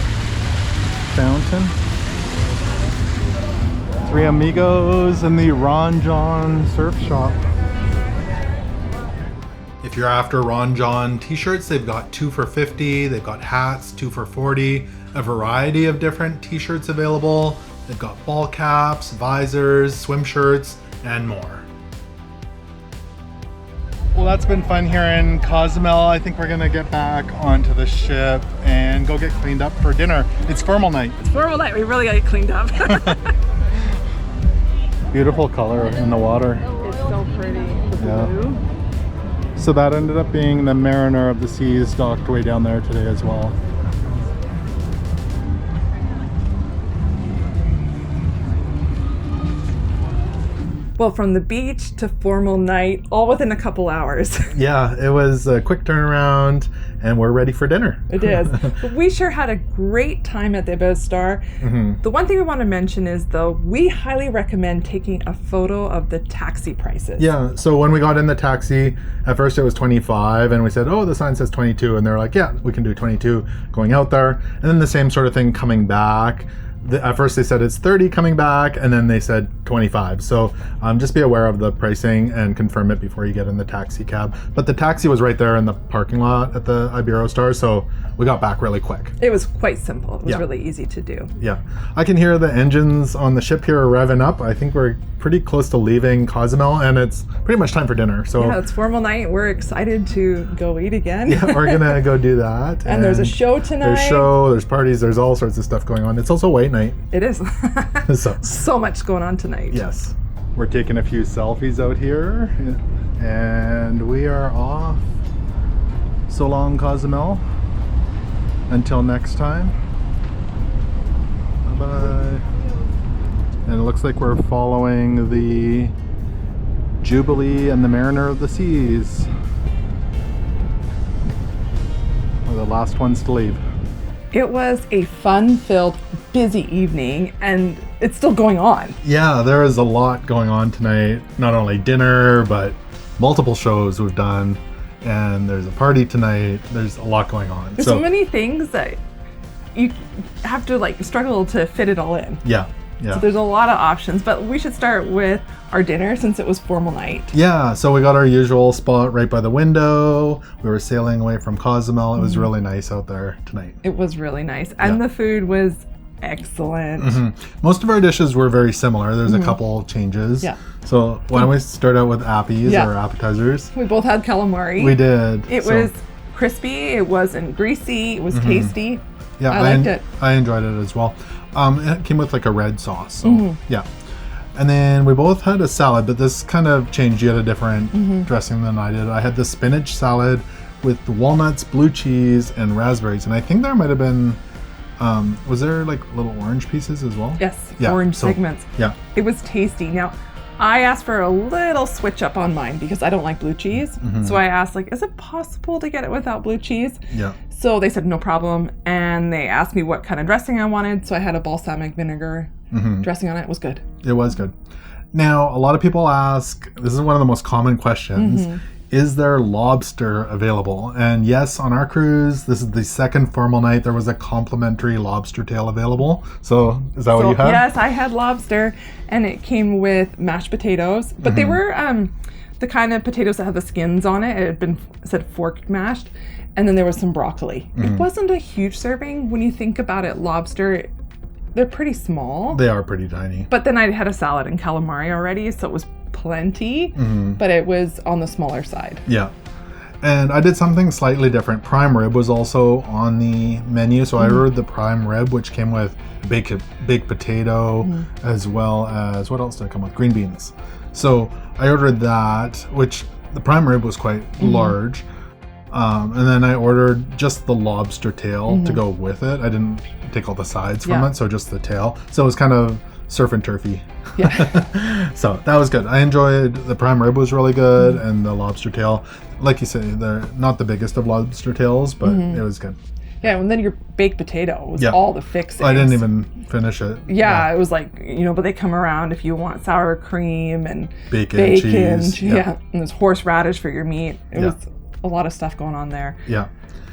fountain. Three Amigos and the Ron John surf shop. If you're after Ron John t-shirts, they've got 2 for $50. They've got hats, 2 for $40. A variety of different t-shirts available. They've got ball caps, visors, swim shirts, and more. Well, that's been fun here in Cozumel. I think we're gonna get back onto the ship and go get cleaned up for dinner. It's formal night. It's formal night. We really got it cleaned up. Beautiful color in the water. It's so pretty. The blue. So that ended up being the Mariner of the Seas docked way down there today as well. Well, from the beach to formal night, all within a couple hours. Yeah, it was a quick turnaround. and we're ready for dinner. It is. But we sure had a great time at the Iberostar. The one thing we want to mention is, though, we highly recommend taking a photo of the taxi prices. Yeah, so when we got in the taxi, at first it was 25, and we said, oh, the sign says 22, and they're like, yeah, we can do 22 going out there. And then the same sort of thing coming back. At first they said it's 30 coming back, and then they said 25. So just be aware of the pricing and confirm it before you get in the taxi cab. But the taxi was right there in the parking lot at the Iberostar, so we got back really quick. It was quite simple. It was really easy to do. Yeah, I can hear the engines on the ship here revving up. I think we're pretty close to leaving Cozumel, and it's pretty much time for dinner. So yeah, it's formal night. We're excited to go eat again. Yeah, we're gonna go do that. And there's a show tonight. There's parties, there's all sorts of stuff going on. It's also white night. It is. So much going on tonight. Yes. We're taking a few selfies out here, and we are off. So long, Cozumel. Until next time. Bye-bye. And it looks like we're following the Jubilee and the Mariner of the Seas. We're the last ones to leave. It was a fun-filled, busy evening, and it's still going on. Yeah, there is a lot going on tonight. Not only dinner, but multiple shows we've done. And there's a party tonight. There's a lot going on. There's so many things that you have to struggle to fit it all in. Yeah. Yeah. So there's a lot of options, but we should start with our dinner since it was formal night. Yeah, so we got our usual spot right by the window. We were sailing away from Cozumel. It was really nice out there tonight. It was really nice. And the food was excellent. Most of our dishes were very similar. There's a couple changes. Yeah. So why don't we start out with appies or appetizers? We both had calamari. We did. It was crispy. It wasn't greasy. It was tasty. Yeah, I liked it. I enjoyed it as well. It came with a red sauce. So yeah. And then we both had a salad, but this kind of changed. You had a different dressing than I did. I had the spinach salad with walnuts, blue cheese, and raspberries. And I think there might have been, was there little orange pieces as well? Yes, orange segments. Yeah. It was tasty. Now, I asked for a little switch up on mine because I don't like blue cheese. So I asked, is it possible to get it without blue cheese? Yeah. So they said no problem. And they asked me what kind of dressing I wanted. So I had a balsamic vinegar dressing on it. It was good. It was good. Now, a lot of people ask, this is one of the most common questions, is there lobster available? And yes, on our cruise, this is the second formal night, there was a complimentary lobster tail available. So is that what you had? Yes, I had lobster, and it came with mashed potatoes, but they were the kind of potatoes that have the skins on it. It had been said fork mashed, and then there was some broccoli. It wasn't a huge serving. When you think about it, lobster, they're pretty small. They are pretty tiny. But then I had a salad and calamari already, so it was plenty, but it was on the smaller side. Yeah. And I did something slightly different. Prime rib was also on the menu, so I ordered the prime rib, which came with baked potato, as well as, what else did it come with? Green beans. So I ordered that, which the prime rib was quite large. And then I ordered just the lobster tail to go with it. I didn't take all the sides from it, so just the tail. So it was kind of surf and turfy. Yeah. So that was good. I enjoyed the prime rib was really good, and the lobster tail, like you say, they're not the biggest of lobster tails, but it was good. Yeah, and then your baked potato was all the fixings. I didn't even finish it. Yeah, it was but they come around if you want sour cream and bacon cheese. Yeah, and there's horseradish for your meat. It was a lot of stuff going on there. Yeah.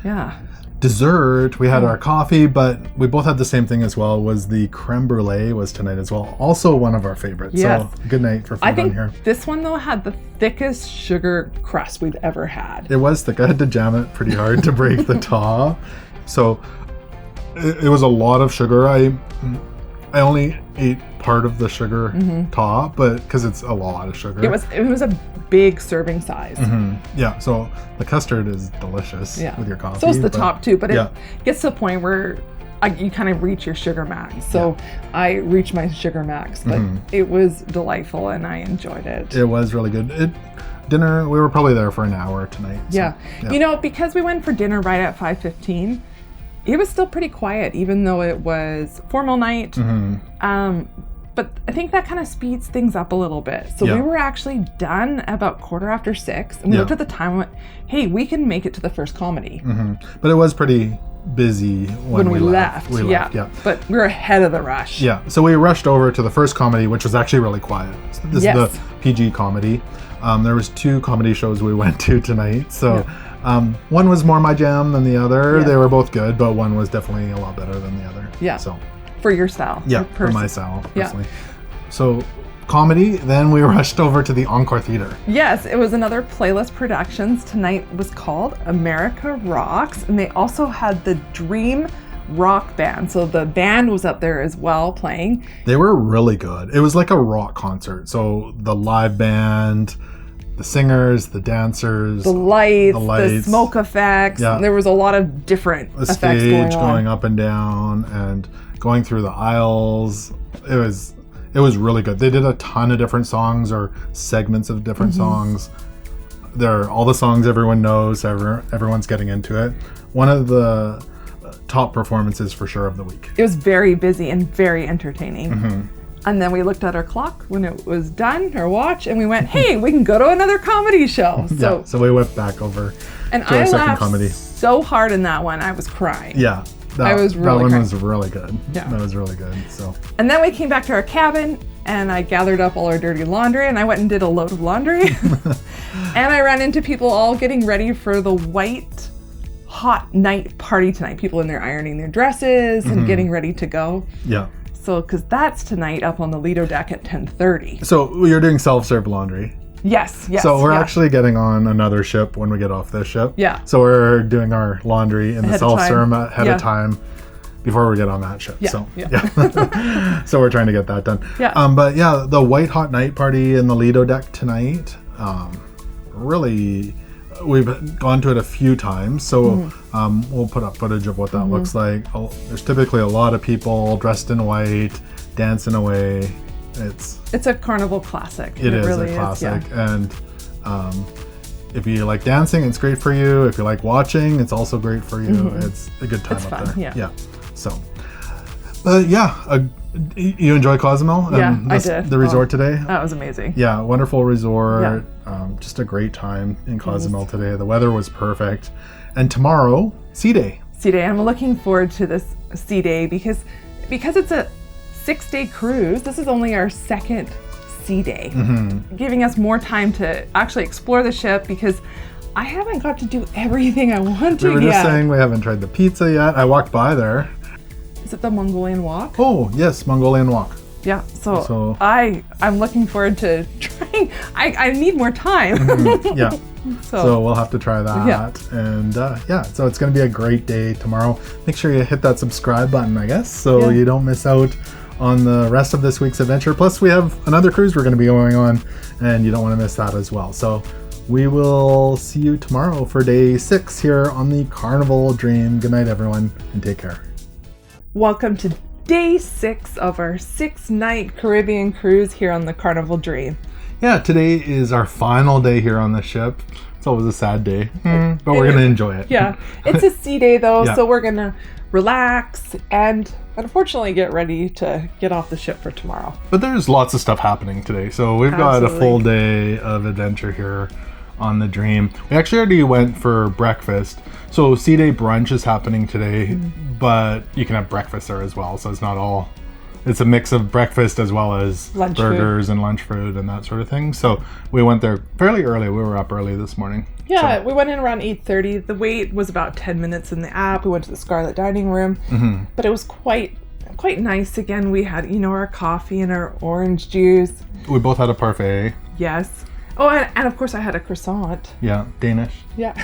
Yeah. Dessert, we had our coffee, but we both had the same thing as well, was the creme brulee was tonight as well. Also one of our favorites. Yes. So good night for food I think on here. this one, though, had the thickest sugar crust we've ever had. It was thick. I had to jam it pretty hard to break the top. So it was a lot of sugar. I only ate part of the sugar top, but because it's a lot of sugar. It was a big serving size. Yeah, so the custard is delicious with your coffee. So it's the top too, but it gets to a point where you kind of reach your sugar max. So I reached my sugar max, but it was delightful and I enjoyed it. It was really good. Dinner, we were probably there for an hour tonight. So, yeah. Because we went for dinner right at 5:15, it was still pretty quiet, even though it was formal night. but I think that kind of speeds things up a little bit. So we were actually done about 6:15, and we looked at the time and went, hey, we can make it to the first comedy. But it was pretty busy when we left. Yeah. But we were ahead of the rush. Yeah, so we rushed over to the first comedy, which was actually really quiet. So this is the PG comedy. There was 2 comedy shows we went to tonight. So one was more my jam than the other. They were both good, but one was definitely a lot better than the other. Yeah. So for your style. Yeah, for my style, personally. So comedy, then we rushed over to the Encore Theater. Yes, it was another Playlist Productions. Tonight was called America Rocks, and they also had the Dream Rock Band. So the band was up there as well playing. They were really good. It was like a rock concert. So the live band, the singers, the dancers, the lights, the smoke effects. Yeah. There was a lot of different effects stage going up and down and going through the aisles. It was really good. They did a ton of different songs or segments of different songs. They're all the songs everyone knows. Everyone's getting into it. One of the top performances for sure of the week. It was very busy and very entertaining. And then we looked at our clock when it was done, our watch, and we went, hey, we can go to another comedy show. So we went back over and to our second comedy. So hard in that one, I was crying. Yeah. That one was really good. Yeah. That was really good. So. And then we came back to our cabin and I gathered up all our dirty laundry and I went and did a load of laundry. And I ran into people all getting ready for the white hot night party tonight. People in there ironing their dresses and getting ready to go. Yeah. So, because that's tonight up on the Lido deck at 10:30. So you're doing self-serve laundry? Yes. So we're actually getting on another ship when we get off this ship. Yeah. So we're doing our laundry in the self-serve ahead of time before we get on that ship. So so we're trying to get that done. Yeah. But yeah, the white hot night party in the Lido deck tonight, really, we've gone to it a few times. So we'll put up footage of what that looks like. There's typically a lot of people dressed in white, dancing away. It's a carnival classic. It is really a classic. And if you like dancing, it's great for you. If you like watching, it's also great for you. It's a good time up there. Yeah. So, but you enjoy Cozumel? Yeah, I did. The resort today? That was amazing. Yeah, wonderful resort. Just a great time in Cozumel today. The weather was perfect. And tomorrow, Sea Day. Sea Day. I'm looking forward to this Sea Day because it's a 6-day cruise. This is only our second Sea Day, giving us more time to actually explore the ship because I haven't got to do everything I want to yet. We were just saying we haven't tried the pizza yet. I walked by there. Is it the Mongolian Walk? Oh, yes, Mongolian Walk. Yeah, so I'm looking forward to trying. I need more time. Yeah. So we'll have to try that. Yeah. And so it's going to be a great day tomorrow. Make sure you hit that subscribe button, I guess, so you don't miss out on the rest of this week's adventure. Plus, we have another cruise we're going to be going on, and you don't want to miss that as well. So we will see you tomorrow for day 6 here on the Carnival Dream. Good night, everyone, and take care. Welcome to day 6 of our 6-night Caribbean cruise here on the Carnival Dream. Yeah, today is our final day here on the ship. It's always a sad day, but we're going to enjoy it. Yeah, it's a sea day though, so we're going to relax and unfortunately get ready to get off the ship for tomorrow. But there's lots of stuff happening today, so we've got a full day of adventure here on the Dream. We actually already went for breakfast. So Sea Day Brunch is happening today, but you can have breakfast there as well. So it's not all, it's a mix of breakfast as well as burgers and lunch food and that sort of thing. So we went there fairly early. We were up early this morning. Yeah, we went in around 8:30. The wait was about 10 minutes in the app. We went to the Scarlet Dining Room, but it was quite nice. Again, we had, our coffee and our orange juice. We both had a parfait. Yes. Oh, and of course I had a croissant. Yeah, Danish. Yeah.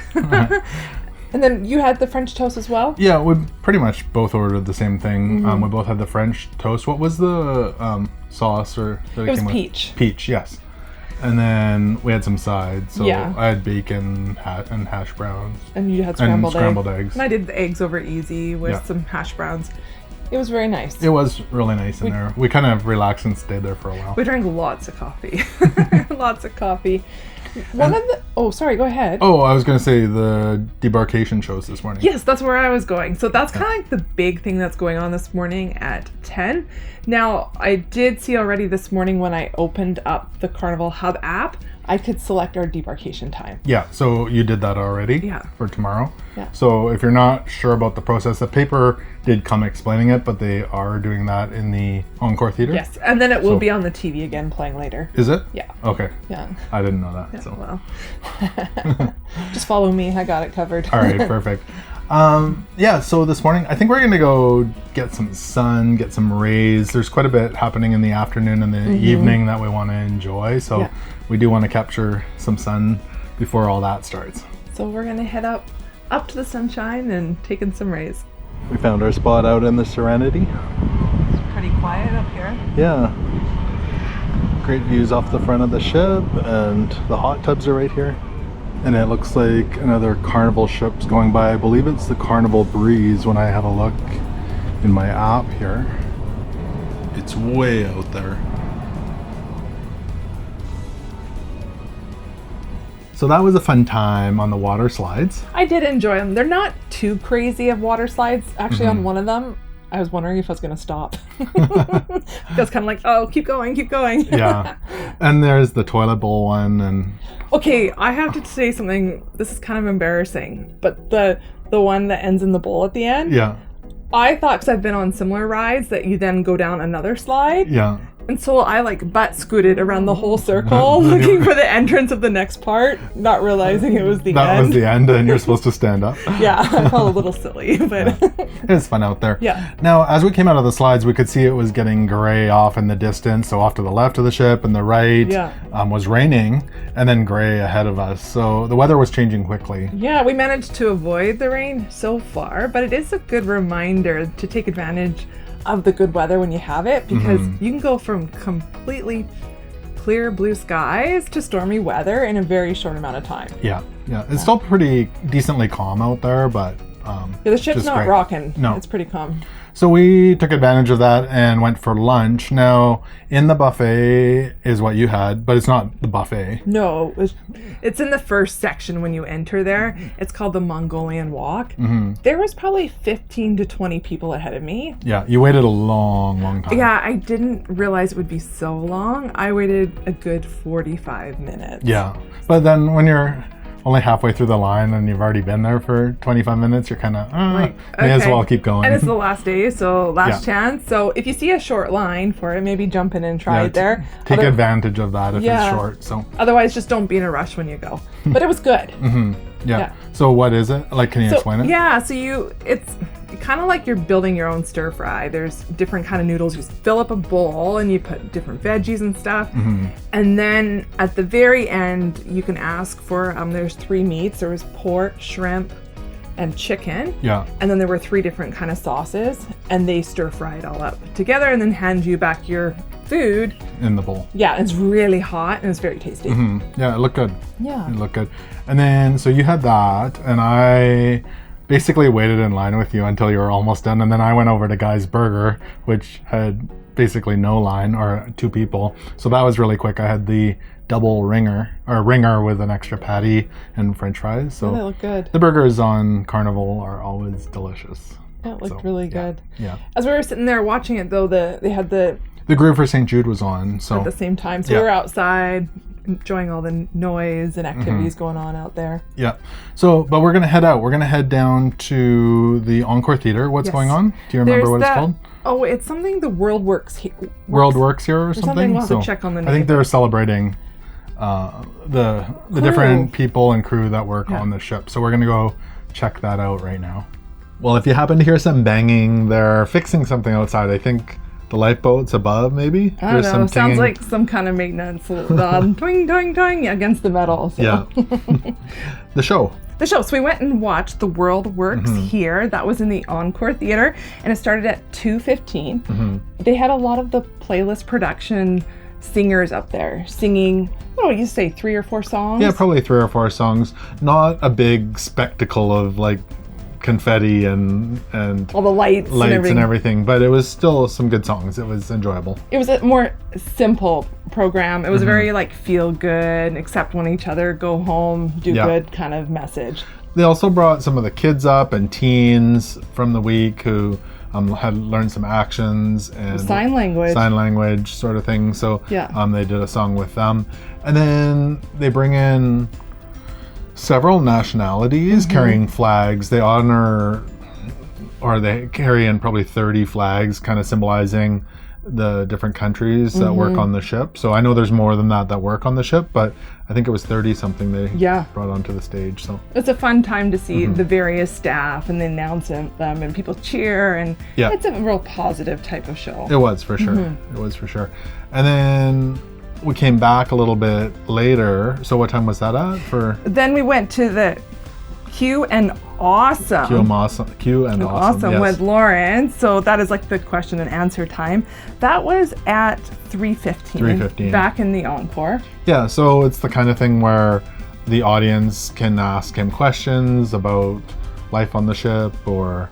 And then you had the French toast as well? Yeah, we pretty much both ordered the same thing. We both had the French toast. What was the sauce? It was peach. Peach, yes. And then we had some sides. So I had bacon and hash browns. And you had scrambled eggs. And I did the eggs over easy with some hash browns. It was very nice. It was really nice in there. We kind of relaxed and stayed there for a while. We drank lots of coffee. Lots of coffee. Oh, sorry, go ahead. Oh, I was going to say the debarkation shows this morning. Yes, that's where I was going. So that's kind of like the big thing that's going on this morning at 10. Now, I did see already this morning when I opened up the Carnival Hub app, I could select our debarkation time. Yeah, so you did that already for tomorrow. Yeah. So if you're not sure about the process, the paper did come explaining it, but they are doing that in the Encore Theater. Yes, and then it will be on the TV again playing later. Is it? Yeah. Okay. Yeah. I didn't know that. Yeah, so. Well. Just follow me. I got it covered. All right, perfect. Yeah, so this morning, I think we're going to go get some sun, get some rays. There's quite a bit happening in the afternoon and the evening that we want to enjoy. So we do want to capture some sun before all that starts. So we're going to head up to the sunshine and take in some rays. We found our spot out in the Serenity. It's pretty quiet up here. Yeah. Great views off the front of the ship, and the hot tubs are right here. And it looks like another Carnival ship's going by. I believe it's the Carnival Breeze when I have a look in my app here. It's way out there. So that was a fun time on the water slides. I did enjoy them. They're not too crazy of water slides. Actually, on one of them, I was wondering if I was going to stop. I was kind of like, oh, keep going, keep going. Yeah. And there's the toilet bowl one. And okay, I have to say something. This is kind of embarrassing, but the one that ends in the bowl at the end. Yeah. I thought, because I've been on similar rides, that you then go down another slide. Yeah. And so I like butt scooted around the whole circle looking for the entrance of the next part, not realizing it was the end. That was the end and you're supposed to stand up. Yeah, I felt a little silly, but it was fun out there. Yeah. Now, as we came out of the slides, we could see it was getting gray off in the distance. So off to the left of the ship and the right was raining, and then gray ahead of us. So the weather was changing quickly. Yeah, we managed to avoid the rain so far, but it is a good reminder to take advantage of the good weather when you have it, because you can go from completely clear blue skies to stormy weather in a very short amount of time. Yeah. It's still pretty decently calm out there, but the ship's not rocking. No, it's pretty calm. So we took advantage of that and went for lunch. Now, in the buffet is what you had, but it's not the buffet. No, it's in the first section when you enter there. It's called the Mongolian Walk. There was probably 15 to 20 people ahead of me. Yeah, you waited a long time. Yeah, I didn't realize it would be so long. I waited a good 45 minutes. Yeah, but then when you're only halfway through the line and you've already been there for 25 minutes, you're kind of, may as well keep going. And it's the last day, so last chance. So if you see a short line for it, maybe jump in and try it there. Take advantage of that if it's short. So otherwise, just don't be in a rush when you go. But it was good. Yeah. So what is it? Like, can you explain it? Yeah, so it's kind of like you're building your own stir fry. There's different kind of noodles. You just fill up a bowl and you put different veggies and stuff. And then at the very end, you can ask for, there's 3 meats. There was pork, shrimp, and chicken. Yeah. And then there were 3 different kind of sauces, and they stir fry it all up together and then hand you back your food in the bowl. Yeah, it's really hot and it's very tasty. Yeah, it looked good. Yeah. It looked good. And then, so you had that, and I basically waited in line with you until you were almost done, and then I went over to Guy's Burger, which had basically no line, or 2 people. So that was really quick. I had the double ringer with an extra patty and french fries. So they look good. The burgers on Carnival are always delicious. That looked really good. Yeah. As we were sitting there watching it though, they had the Groove for St. Jude was on, so at the same time. So we were outside enjoying all the noise and activities going on out there. Yeah. So, but we're going to head out. We're going to head down to the Encore Theater. What's going on? Do you remember what it's called? Oh, it's something the World Works here. World Works here or something? We'll have to check on the name. I think they're celebrating the different people and crew that work on the ship. So we're going to go check that out right now. Well, if you happen to hear some banging, they're fixing something outside. I think the lifeboat's above, maybe? I don't know. Sounds like some kind of maintenance. Twing, twing, twing against the metal. So. Yeah. The show. So we went and watched the World Works here. That was in the Encore Theater, and it started at 2:15. They had a lot of the playlist production singers up there singing, what would you say, 3 or 4 songs? Yeah, probably 3 or 4 songs. Not a big spectacle of like confetti and all the lights and everything, but it was still some good songs. It was enjoyable. It was a more simple program. It was very like feel good, accept one each other, go home, do good kind of message. They also brought some of the kids up and teens from the week who had learned some actions and sign language sort of thing. So yeah. They did a song with them. And then they bring in several nationalities carrying flags. They honor, or they carry in probably 30 flags, kind of symbolizing the different countries that work on the ship. So I know there's more than that work on the ship, but I think it was 30 something they brought onto the stage. So it's a fun time to see the various staff and they announce them and people cheer, and it's a real positive type of show. It was for sure. It was for sure. And then we came back a little bit later. So what time was that at? Then we went to the Q and Awesome. Q and Awesome, yes. With Lauren. So that is like the question and answer time. That was at 3:15. Back in the Encore. Yeah, so it's the kind of thing where the audience can ask him questions about life on the ship or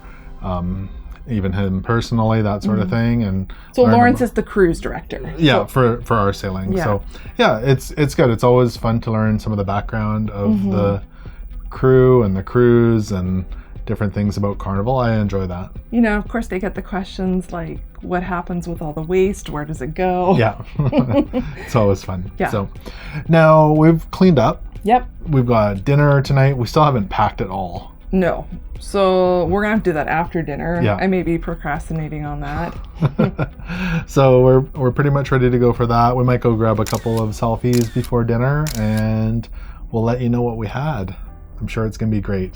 even him personally, that sort of thing. And so Lawrence is the cruise director. Yeah, for our sailing. Yeah. So yeah, it's good. It's always fun to learn some of the background of the crew and the cruise and different things about Carnival. I enjoy that. You know, of course they get the questions like, what happens with all the waste? Where does it go? Yeah. It's always fun. Yeah. So now we've cleaned up. Yep. We've got dinner tonight. We still haven't packed it all. No. So we're gonna have to do that after dinner. Yeah. I may be procrastinating on that. So we're pretty much ready to go for that. We might go grab a couple of selfies before dinner and we'll let you know what we had. I'm sure it's going to be great.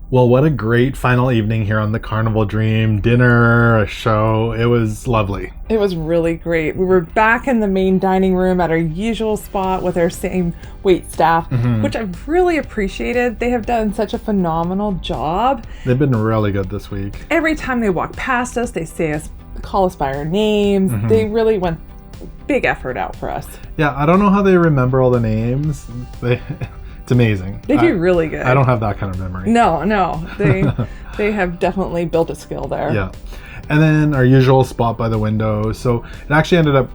Well, what a great final evening here on the Carnival Dream. Dinner, a show. It was lovely. It was really great. We were back in the main dining room at our usual spot with our same wait staff, which I've really appreciated. They have done such a phenomenal job. They've been really good this week. Every time they walk past us, they call us by our names. They really went big effort out for us. Yeah, I don't know how they remember all the names. It's amazing. They do really good. I don't have that kind of memory. No. They have definitely built a skill there. Yeah. And then our usual spot by the window. So it actually ended up,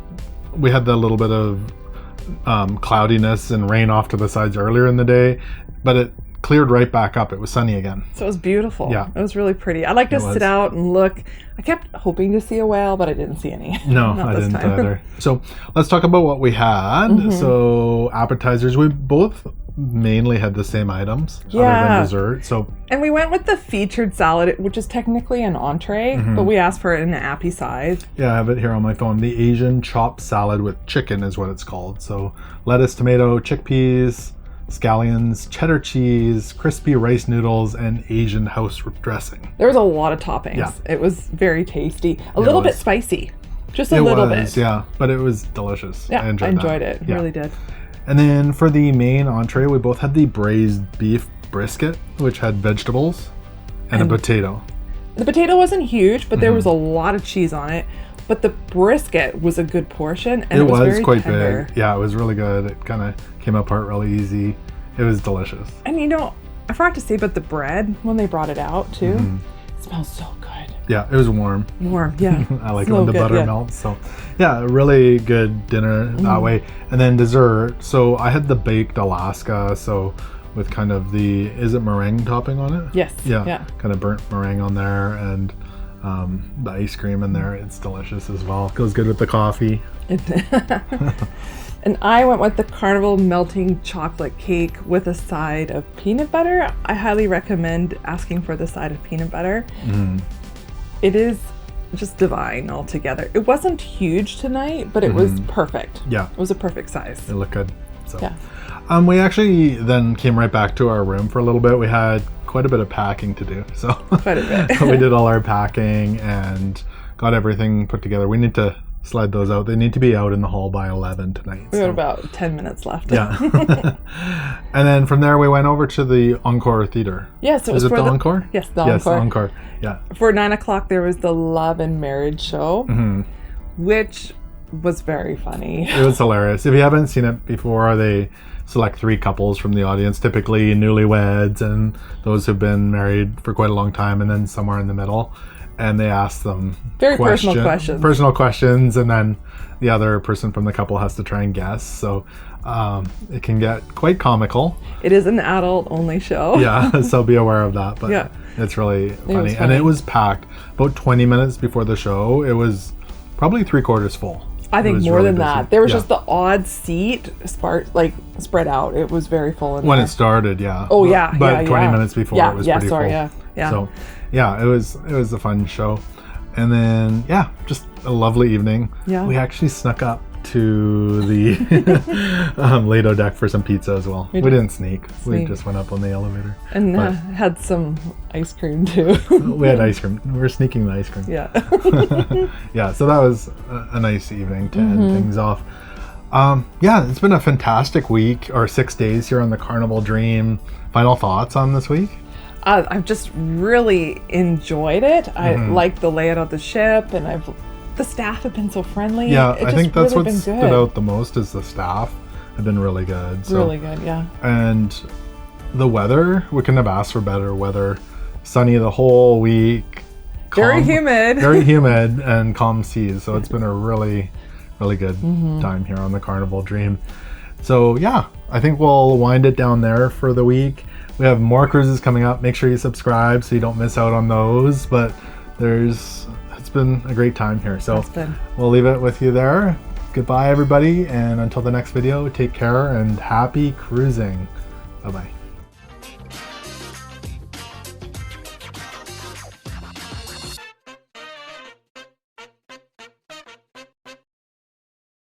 we had the little bit of cloudiness and rain off to the sides earlier in the day, but it cleared right back up. It was sunny again. So it was beautiful. Yeah. It was really pretty. I like to sit out and look. I kept hoping to see a whale, but I didn't see any. No, I didn't either. So let's talk about what we had. So appetizers, we both mainly had the same items other than dessert. And we went with the featured salad, which is technically an entree, but we asked for it in an appy size. Yeah, I have it here on my phone. The Asian chopped salad with chicken is what it's called. So lettuce, tomato, chickpeas, scallions, cheddar cheese, crispy rice noodles, and Asian house dressing. There was a lot of toppings. Yeah. It was very tasty. A little bit spicy. Just a little bit. Yeah, but it was delicious. Yeah, I enjoyed it. Yeah. Really did. And then for the main entree, we both had the braised beef brisket, which had vegetables and a potato. The potato wasn't huge, but there was a lot of cheese on it. But the brisket was a good portion, and it was very quite tender. big. Yeah, it was really good. It kind of came apart really easy. It was delicious. And you know, I forgot to say, but the bread, when they brought it out too, it smells so good. Yeah, it was warm. Warm, yeah. I like it when the butter melts. So yeah, a really good dinner that way. And then dessert. So I had the baked Alaska. So with kind of is it meringue topping on it? Yes. Yeah. Kind of burnt meringue on there and the ice cream in there. It's delicious as well. Goes good with the coffee. And I went with the Carnival melting chocolate cake with a side of peanut butter. I highly recommend asking for the side of peanut butter. It is just divine altogether. It wasn't huge tonight, but it was perfect. Yeah. It was a perfect size. It looked good. So. Yeah. We actually then came right back to our room for a little bit. We had quite a bit of packing to do. So quite a bit. We did all our packing and got everything put together. We need to slide those out. They need to be out in the hall by 11 tonight. We got about 10 minutes left. Yeah. And then from there we went over to the Encore Theater. Yes, it was for the Encore? Yes, the Encore. Yes, the Encore. Yeah. For 9 o'clock there was the Love and Marriage show, which was very funny. It was hilarious. If you haven't seen it before, they select 3 couples from the audience, typically newlyweds and those who've been married for quite a long time, and then somewhere in the middle. And they ask them Very personal questions. Personal questions, and then the other person from the couple has to try and guess. So it can get quite comical. It is an adult-only show. Yeah, so be aware of that. But Yeah. it's really funny. was And funny. it was packed. About 20 minutes before the show, it was probably 3/4 full. I It think was more really than busy. that. There was Yeah. just the odd seat spread out. It was very full in When there. it started, yeah. Oh, yeah, But yeah, 20 yeah. minutes before, Yeah, it was yeah, pretty sorry, full. yeah. So, yeah, it was a fun show. And then, yeah, just a lovely evening. Yeah. We actually snuck up to the Lido deck for some pizza as well. We didn't sneak. We Sneak. just went up on the elevator. And But had some ice cream too. we had ice cream. We were sneaking the ice cream. Yeah. Yeah, so that was a nice evening to Mm-hmm. end things off. Yeah, it's been a fantastic week, or 6 days here on the Carnival Dream. Final thoughts on this week? I've just really enjoyed it. I like the layout of the ship, and the staff have been so friendly. Yeah, It's I just think that's really what been stood good. out the most is the staff have been really good. So. Really good, yeah. And the weather, we couldn't have asked for better weather. Sunny the whole week. Very calm- humid. Very humid and calm seas. So it's been a really, really good Mm-hmm. time here on the Carnival Dream. So yeah, I think we'll wind it down there for the week. We have more cruises coming up. Make sure you subscribe so you don't miss out on those. But it's been a great time here. So It's been. we'll leave it with you there. Goodbye, everybody. And until the next video, take care and happy cruising. Bye-bye.